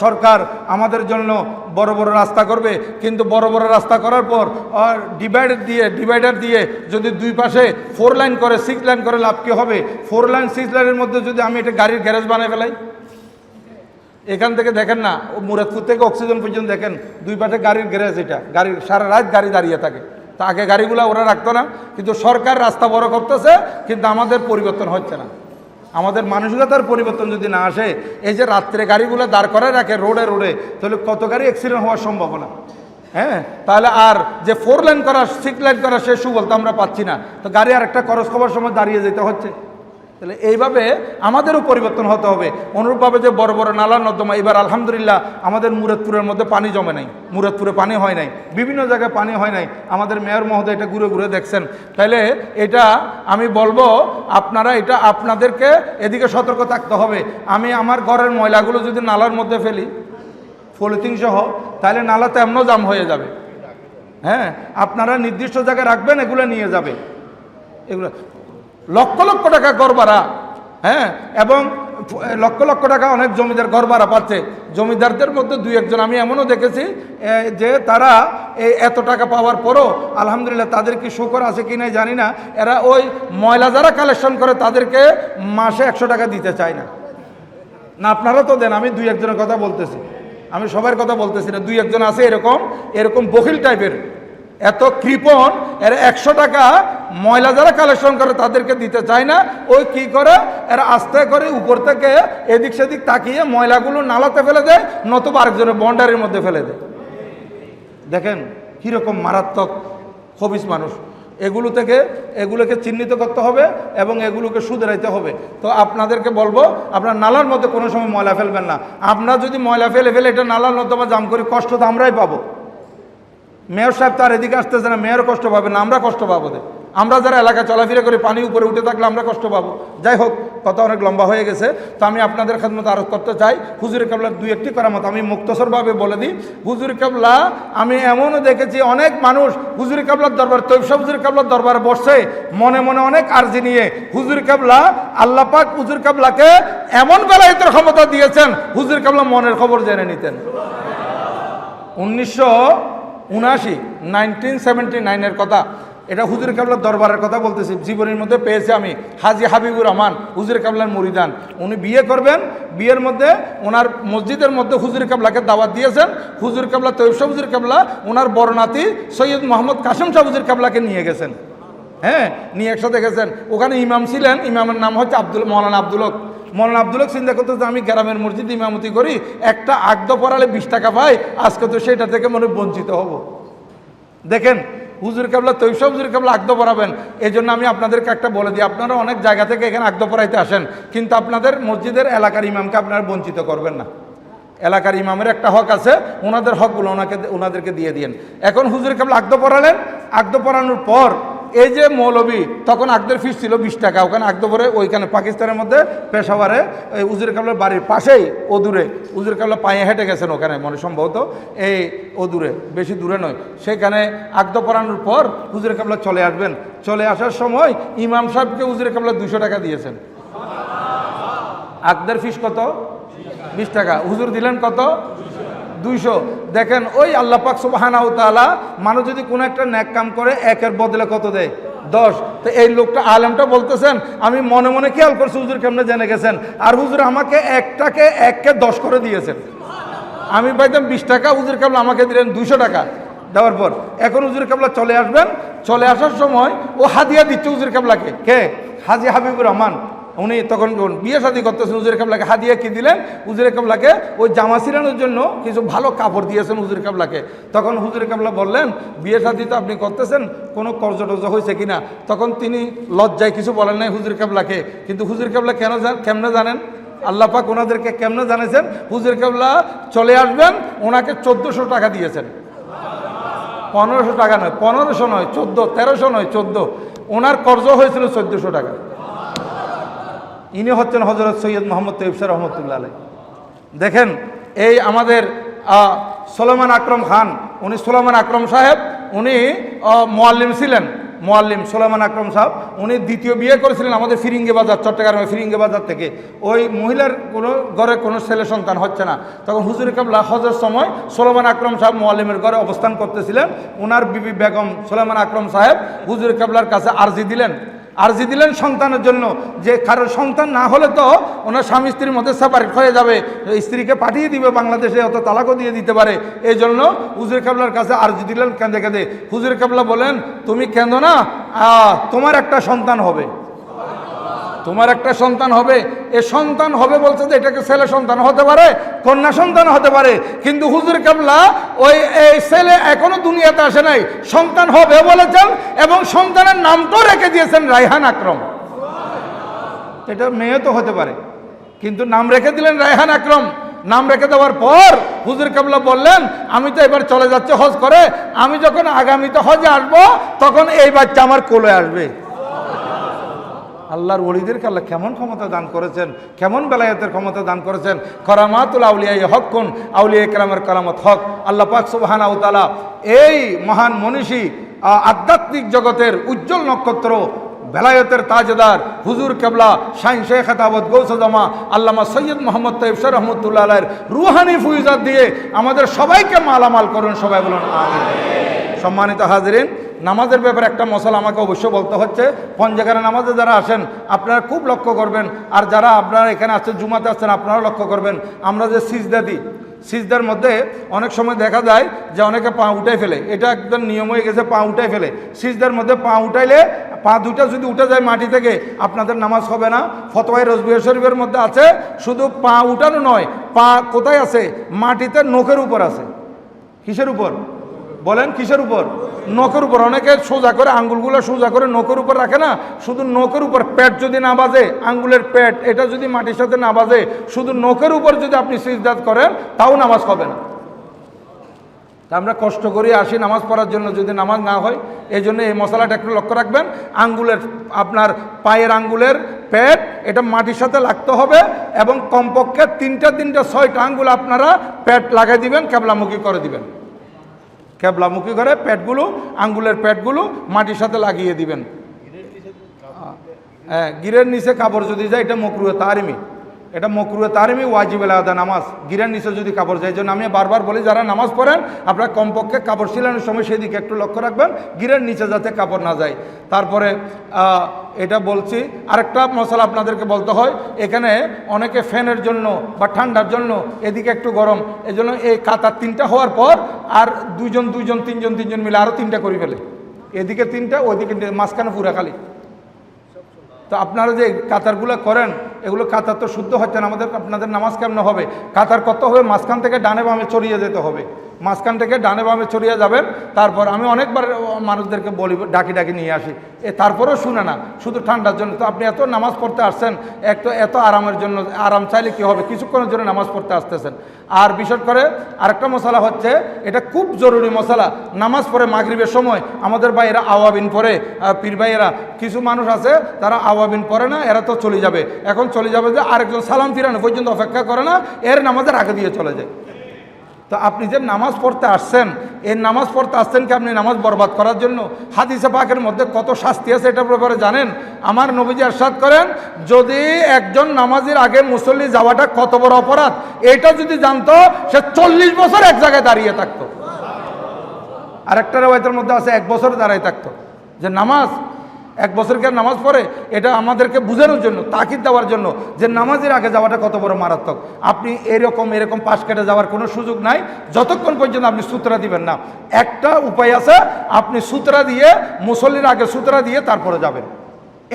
সরকার আমাদের জন্য বড় বড় রাস্তা করবে। কিন্তু বড় বড় রাস্তা করার পর ডিভাইডার দিয়ে যদি দুই পাশে 4 লাইন করে 6 লাইন করে লাভ কি হবে? 4 লাইন 6 লাইনের মধ্যে যদি আমি এটা গাড়ির গ্যারেজ বানিয়ে ফেলাই, এখান থেকে দেখেন না, মুরাদপুর থেকে অক্সিজেন পর্যন্ত দেখেন দুই পাশে গাড়ির গ্যারেজ, এটা গাড়ির সারা রাত গাড়ি দাঁড়িয়ে থাকে। তা আগে গাড়িগুলো ওরা রাখতো না, কিন্তু সরকার রাস্তা বড় করতেছে, কিন্তু আমাদের পরিবর্তন হচ্ছে না। আমাদের মানসিকতার পরিবর্তন যদি না আসে, এই যে রাত্রে গাড়িগুলো দাঁড় করে রাখে রোডে, তাহলে কত গাড়ি অ্যাক্সিডেন্ট হওয়ার সম্ভাবনা। হ্যাঁ, তাহলে আর যে 4 লাইন করা 6 লাইন করা সে সুবল তো আমরা পাচ্ছি না, তো গাড়ি আর একটা খরচ খাবার সময় দাঁড়িয়ে যেতে হচ্ছে। তাহলে এইভাবে আমাদেরও পরিবর্তন হতে হবে। অনুরূপভাবে যে বড় বড় নালা নর্দমা, এবার আলহামদুলিল্লাহ আমাদের মুরাদপুরের মধ্যে পানি জমে নাই, মুরাদপুরে পানি হয় নাই, বিভিন্ন জায়গায় পানি হয় নাই। আমাদের মেয়র মহোদয় এটা ঘুরে ঘুরে দেখছেন। তাহলে এটা আমি বলবো, আপনারা এটা আপনাদেরকে এদিকে সতর্ক থাকতে হবে। আমি আমার ঘরের ময়লাগুলো যদি নালার মধ্যে ফেলি পলিথিন সহ, তাহলে নালা তো এমনও জাম হয়ে যাবে। হ্যাঁ, আপনারা নির্দিষ্ট জায়গায় রাখবেন, এগুলো নিয়ে যাবে। এগুলো লক্ষ লক্ষ টাকা ঘর ভাড়া, হ্যাঁ, এবং লক্ষ লক্ষ টাকা অনেক জমিদার ঘর ভাড়া পাচ্ছে। জমিদারদের মধ্যে 2-1 জন আমি এমনও দেখেছি যে তারা এত টাকা পাওয়ার পরও আলহামদুলিল্লাহ, তাদের কি শুকর আছে কি না জানি না, এরা ওই ময়লা যারা কালেকশন করে তাদেরকে মাসে 100 টাকা দিতে চায় না। না, আপনারা তো দেন, আমি 2-1 জনের কথা বলতেছি, আমি সবার কথা বলতেছি না। 2-1 জন আছে এরকম বখিল টাইপের, এত কৃপণ, এরা 100 টাকা ময়লা যারা কালেকশন করে তাদেরকে দিতে চায় না। ওই কি করে, এরা আস্তে করে উপর থেকে এদিক সেদিক তাকিয়ে ময়লাগুলো নালাতে ফেলে দেয়, নতুবা আরেকজনের বন্ডারের মধ্যে ফেলে দেয়। দেখেন কীরকম মারাত্মক খবিস মানুষ। এগুলোকে চিহ্নিত করতে হবে এবং এগুলোকে শুধরাইতে হবে। তো আপনাদেরকে বলবো, আপনার নালার মধ্যে কোনো সময় ময়লা ফেলবেন না। আপনারা যদি ময়লা ফেলে এটা নালার নর্দমা জাম করি, কষ্ট তো আমরাই পাবো। মেয়র সাহেব তো আর এদিকে আসতেছে না, মেয়র কষ্ট পাবে না, আমরা কষ্ট পাবো। আমরা যারা এলাকায় চলাফেরা করি, পানি উপরে উঠে থাকলে আমরা কষ্ট পাবো। যাই হোক, কথা অনেক লম্বা হয়ে গেছে। তো আমি আপনাদের খেদমত আরোপ করতে চাই হুজুর কেবলার দুই একটি করামত আমি মুক্তসরভাবে বলে দিই। হুজুর কেবলা আমি এমনও দেখেছি, অনেক মানুষ হুজুর কেবলার দরবার, তৈফ হুজুর কেবলার দরবারে বসছে মনে মনে অনেক আরজি নিয়ে। হুজুর কেবলা, আল্লাহ পাক হুজুর কেবলাকে এমন বেলায়েতের ক্ষমতা দিয়েছেন, হুজুর কেবলা মনের খবর জেনে নিতেন। 1979 কথা, এটা হুজুর কেবলার দরবারের কথা বলতেছি। জীবনের মধ্যে পেয়েছি আমি হাজি হাবিবুর রহমান, হুজুর কেবলার মুরিদান। উনি বিয়ে করবেন, বিয়ের মধ্যে ওনার মসজিদের মধ্যে হুজুর কেবলাকে দাওয়াত দিয়েছেন। হুজুর কেবলা তৈয়ব শাহ হুজুর কেবলা ওনার বড় নাতি সৈয়দ মোহাম্মদ কাসেম শাহ হুজুর কেবলাকে নিয়ে গেছেন। হ্যাঁ, নিয়ে একসাথে গেছেন। ওখানে ইমাম ছিলেন, ইমামের নাম হচ্ছে মৌলানা আব্দুল হক। মৌলানা আব্দুল হক চিন্তা করতে, আমি গ্রামের মসজিদ ইমামতি করি, একটা আগদ পড়ালে 20 টাকা পাই, আজকে তো সেটা থেকে মনে বঞ্চিত হব। দেখেন, হুজুর কেবলা তৈয়ব শাহ হুজুর কেবলা আগদ পড়াবেন। এই জন্য আমি আপনাদেরকে একটা বলে দিই, আপনারা অনেক জায়গা থেকে এখানে আগদ পড়াইতে আসেন, কিন্তু আপনাদের মসজিদের এলাকার ইমামকে আপনারা বঞ্চিত করবেন না। এলাকার ইমামের একটা হক আছে, ওনাদের হকগুলো ওনাদেরকে দিয়ে দিন। এখন হুজুর কেবলা আগদ পড়ালেন। আগদ পড়ানোর পর এই যে মৌলবী, তখন আগদের ফিস ছিল 20 টাকা। ওখানে আগদ পরে ওইখানে পাকিস্তানের মধ্যে পেশাওয়ারে হুজুর কেবলার বাড়ির পাশেই দূরে হুজুর কেবলা পায়ে হেঁটে গেছেন ওখানে, মনে সম্ভবত এই দূরে, বেশি দূরে নয়। সেখানে আগদ পড়ানোর পর হুজুর কেবলা চলে আসবেন। চলে আসার সময় ইমাম সাহেবকে হুজুর কেবলা 200 টাকা দিয়েছেন। আগদের ফিস কত? 20 টাকা। হুজুর দিলেন কত? 200। দেখেন, ওই আল্লাহ পাক সুবহানাহু ওয়া তাআলা মানুষ যদি কোনো একটা নেক কাম করে, একের বদলে কত দেয়? 10। তো এই লোকটা আলেমটা বলতেছেন, আমি মনে মনে খেয়াল করছি হুজুর কেমনে জেনে গেছেন, আর হুজুর আমাকে এককে 10 করে দিয়েছেন। আমি পাইতাম 20 টাকা, হুজুর কেবলা আমাকে দিলেন 200 টাকা। দেওয়ার পর এখন হুজুর কেবলা চলে আসবেন। চলে আসার সময় ও হাদিয়া দিচ্ছে হুজুর কেবলাকে। কে? হাজি হাবিবুর রহমান। উনি তখন বিয়ে শাদী করতেছেন। হুজুর কেবলাকে হাদিয়া কি দিলেন? হুজুর কেবলাকে ওই জামা ছিলানোর জন্য কিছু ভালো কাপড় দিয়েছেন হুজুর কেবলাকে। তখন হুজুর কেবলা বললেন, বিয়ে শাদী তো আপনি করতেছেন, কোনো কর্জ টর্জ হয়েছে কিনা? তখন তিনি লজ্জায় কিছু বলেন নাই হুজুর কেবলাকে। কিন্তু হুজুর কেবলা কেমনে জানেন? আল্লাহ পাক ওনাদেরকে কেমনে জানেছেন? হুজুর কেবলা চলে আসবেন, ওনাকে 1400 টাকা দিয়েছেন। 1500 টাকা নয়, 1500 নয়, 14, 1300 নয়, 14। ওনার কর্জ হয়েছিল 1400 টাকা। ইনি হচ্ছেন হযরত সৈয়দ মোহাম্মদ তৈয়ব শাহ রহমতুল্লাহ আলাইহি। দেখেন, এই আমাদের সুলাইমান আকরম খান, উনি সুলাইমান আকরম সাহেব, উনি মুআল্লিম ছিলেন। মুআল্লিম সুলাইমান আকরম সাহেব, উনি দ্বিতীয় বিয়ে করেছিলেন আমাদের ফিরিঙ্গি বাজার, চট্টগ্রামের ফিরিঙ্গি বাজার থেকে। ওই মহিলার কোনো ঘরে কোনো ছেলে সন্তান হচ্ছে না। তখন হুজুর কেবলা হজের সময় সুলাইমান আকরম সাহেব মুআল্লিমের ঘরে অবস্থান করতেছিলেন। ওনার বিবি বেগম সুলাইমান আকরম সাহেব হুজুর কেবলার কাছে আরজি দিলেন সন্তানের জন্য, যে কারোর সন্তান না হলে তো ওনার স্বামী স্ত্রীর মধ্যে সেপারেট হয়ে যাবে, স্ত্রীকে পাঠিয়ে দিবে বাংলাদেশে, অত তালাকও দিয়ে দিতে পারে। এই জন্য হুজুর কেবলার কাছে আরজি দিলেন কেঁদে কেঁদে। হুজুর কেবলা বলেন, তুমি কেঁদো না, তোমার একটা সন্তান হবে, তোমার একটা সন্তান হবে। এ সন্তান হবে বলছে যে এটাকে ছেলে সন্তান হতে পারে, কন্যা সন্তান হতে পারে, কিন্তু হুজুর কেবলা এই ছেলে এখনো দুনিয়াতে আসে নাই, সন্তান হবে বলেছেন এবং সন্তানের নামটাও রেখে দিয়েছেন রায়হান আকরম। এটা মেয়ে তো হতে পারে, কিন্তু নাম রেখে দিলেন রায়হান আকরম। নাম রেখে দেওয়ার পর হুজুর কেবলা বললেন, আমি তো এবার চলে যাচ্ছি হজ করে, আমি যখন আগামীতে হজে আসবো তখন এই বাচ্চা আমার কোলে আসবে। আল্লাহর ওলিদেরকে আল্লাহ কেমন ক্ষমতা দান করেছেন, কেমন বেলায়েতের ক্ষমতা দান করেছেন। করামাতুল আউলিয়া হকুন, আউলিয়া কেরামের কারামত হক। আল্লাহ পাক সুবহানাহু ওয়া তাআলা এই মহান মনীষী, আধ্যাত্মিক জগতের উজ্জ্বল নক্ষত্র, বেলায়েতের তাজদার হুজুর কেবলা শাইন শেখ খেতাবত গৌসজামা আল্লামা সৈয়দ মোহাম্মদ তৈয়ব শাহ রহমতুল্লাহ আলাইহির রুহানি ফুয়ুজাত দিয়ে আমাদের সবাইকে মালামাল করুন, সবাই বলুন আমিন। সম্মানিত হাজিরিন, নামাজের ব্যাপারে একটা মশলা আমাকে অবশ্যই বলতে হচ্ছে। পঞ্জাগারে নামাজে যারা আসেন আপনারা খুব লক্ষ্য করবেন, আর যারা আপনারা এখানে আসছেন জুমাতে আসছেন আপনারাও লক্ষ্য করবেন। আমরা যে সিজদা দিই, সিজদার মধ্যে অনেক সময় দেখা যায় যে অনেকে পা উঠাই ফেলে, এটা একদম নিয়ম হয়ে গেছে, পা উঠাই ফেলে। সিজদার মধ্যে পা উঠাইলে পা দুইটা যদি উঠে যায় মাটি থেকে, আপনাদের নামাজ হবে না। ফতোয়ায়ে রজবিয়া শরীফের মধ্যে আছে, শুধু পা উঠানো নয়, পা কোথায় আছে? মাটিতে নখের উপর আছে। কিসের উপর বলেন? কিসের উপর? নখের উপর, অনেকে সোজা করে আঙ্গুলগুলো সোজা করে নখের উপর রাখে না, শুধু নখের উপর, পেট যদি না বাজে, আঙ্গুলের পেট এটা যদি মাটির সাথে না বাজে, শুধু নখের উপর যদি আপনি সিজদাত করেন তাও নামাজ হবে না। তা আমরা কষ্ট করে আসি নামাজ পড়ার জন্য, যদি নামাজ না হয়, এই জন্য এই মশলাটা একটু লক্ষ্য রাখবেন। আঙ্গুলের, আপনার পায়ের আঙ্গুলের পেট এটা মাটির সাথে লাগতে হবে এবং কমপক্ষে 6টা আঙ্গুল আপনারা পেট লাগাই দিবেন, ক্যাবলামুখী করে দিবেন, ক্যাবলামুখী করে পেটগুলো, আঙ্গুলের পেটগুলো মাটির সাথে লাগিয়ে দিবেন। হ্যাঁ, গিরের নিচে কাপড় যদি যায় এটা মকরুহে তাহরিমি, এটা মকরুহে তাহরিমি, ওয়াজিবুল আদা নামাজ, গিরের নিচে যদি কাপড় যায়। এই জন্য আমি বারবার বলি যারা নামাজ পড়েন আপনারা কমপক্ষে কাপড় ছিলানোর সময় সেদিকে একটু লক্ষ্য রাখবেন, গিরের নিচে যাতে কাপড় না যায়। তারপরে এটা বলছি, আরেকটা মশলা আপনাদেরকে বলতে হয়, এখানে অনেকে ফ্যানের জন্য বা ঠান্ডার জন্য এদিকে একটু গরম, এই জন্য এই কাতার 3টা হওয়ার পর আর দুইজন তিনজন মিলে আরও 3টা করে ফেলে, এদিকে 3টা ওইদিকে, মাঝখানে পুরা খালি। তো আপনারা যে কাতারগুলো করেন, এগুলো কাতার তো শুদ্ধ হচ্ছে না, আপনাদের নামাজ কেমন হবে? কাতার করতে হবে, মাঝখান থেকে ডানে বামে ছড়িয়ে যেতে হবে, মাঝখান থেকে ডানে বামে ছড়িয়ে যাবেন। তারপর আমি অনেকবার মানুষদেরকে বলি, ডাকি নিয়ে আসি, তারপরেও শুনে না, শুধু ঠান্ডার জন্য। তো আপনি এত নামাজ পড়তে আসছেন, এত আরামের জন্য, আরাম চাইলে কী হবে, কিছুক্ষণের জন্য নামাজ পড়তে আসতেছেন। আর বিশেষ করে আরেকটা মশলা হচ্ছে, এটা খুব জরুরি মশলা, নামাজ পড়ে মাগরিবের সময় আমাদের ভাইয়েরা আওয়াবিন পড়ে, পীর ভাইয়েরা, কিছু মানুষ আছে তারা আওয়াবিন পড়ে না, এরা তো চলে যাবে, এখন চলে যাবে যে আরেকজন সালাম ফিরানো পর্যন্ত অপেক্ষা করে না, এর নামাজের আগে দিয়ে চলে যায়। তো আপনি যে নামাজ পড়তে আসছেন, এই নামাজ পড়তে আসছেন কি আপনি নামাজ বরবাদ করার জন্য? হাদিসে পাকের মধ্যে কত শাস্তি আছে এটার ব্যাপারে জানেন? আমার নবীজি ইরশাদ করেন, যদি একজন নামাজের আগে মুসল্লি যাওয়াটা কত বড় অপরাধ, এটা যদি জানতো সে 40 বছর এক জায়গায় দাঁড়িয়ে থাকতো। আরেকটা রওয়ায়াতের মধ্যে আছে 1 বছর দাঁড়িয়ে থাকতো। যে নামাজ 1 বছরকে নামাজ পড়ে, এটা আমাদেরকে বোঝানোর জন্য, তাকিদ দেওয়ার জন্য যে নামাজের আগে যাওয়াটা কত বড় মারাত্মক। আপনি এরকম পাশ কেটে যাওয়ার কোনো সুযোগ নাই যতক্ষণ পর্যন্ত আপনি সূত্রা দিবেন না। একটা উপায় আছে, আপনি সূত্রা দিয়ে, মুসল্লির আগে সূত্রা দিয়ে তারপরে যাবেন।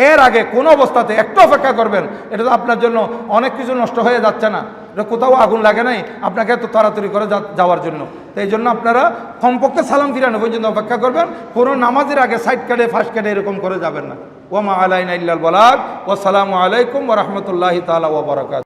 এর আগে কোনো অবস্থাতে একটু অপেক্ষা করবেন, এটা তো আপনার জন্য অনেক কিছু নষ্ট হয়ে যাচ্ছে না? এটা কোথাও আগুন লাগে নাই আপনাকে এত তাড়াতাড়ি করে যাওয়ার জন্য। তো এই জন্য আপনারা কমপক্ষে সালাম ফিরানো পর্যন্ত অপেক্ষা করবেন, কোনো নামাজের আগে সাইড কাটে ফার্স্ট কাটে এরকম করে যাবেন না। ওয়া মা আলাইনা ইল্লাল বালাগ। ওয়া আসসালামু আলাইকুম ওয়া রাহমাতুল্লাহি তাআলা ওয়া বারাকাতুহু।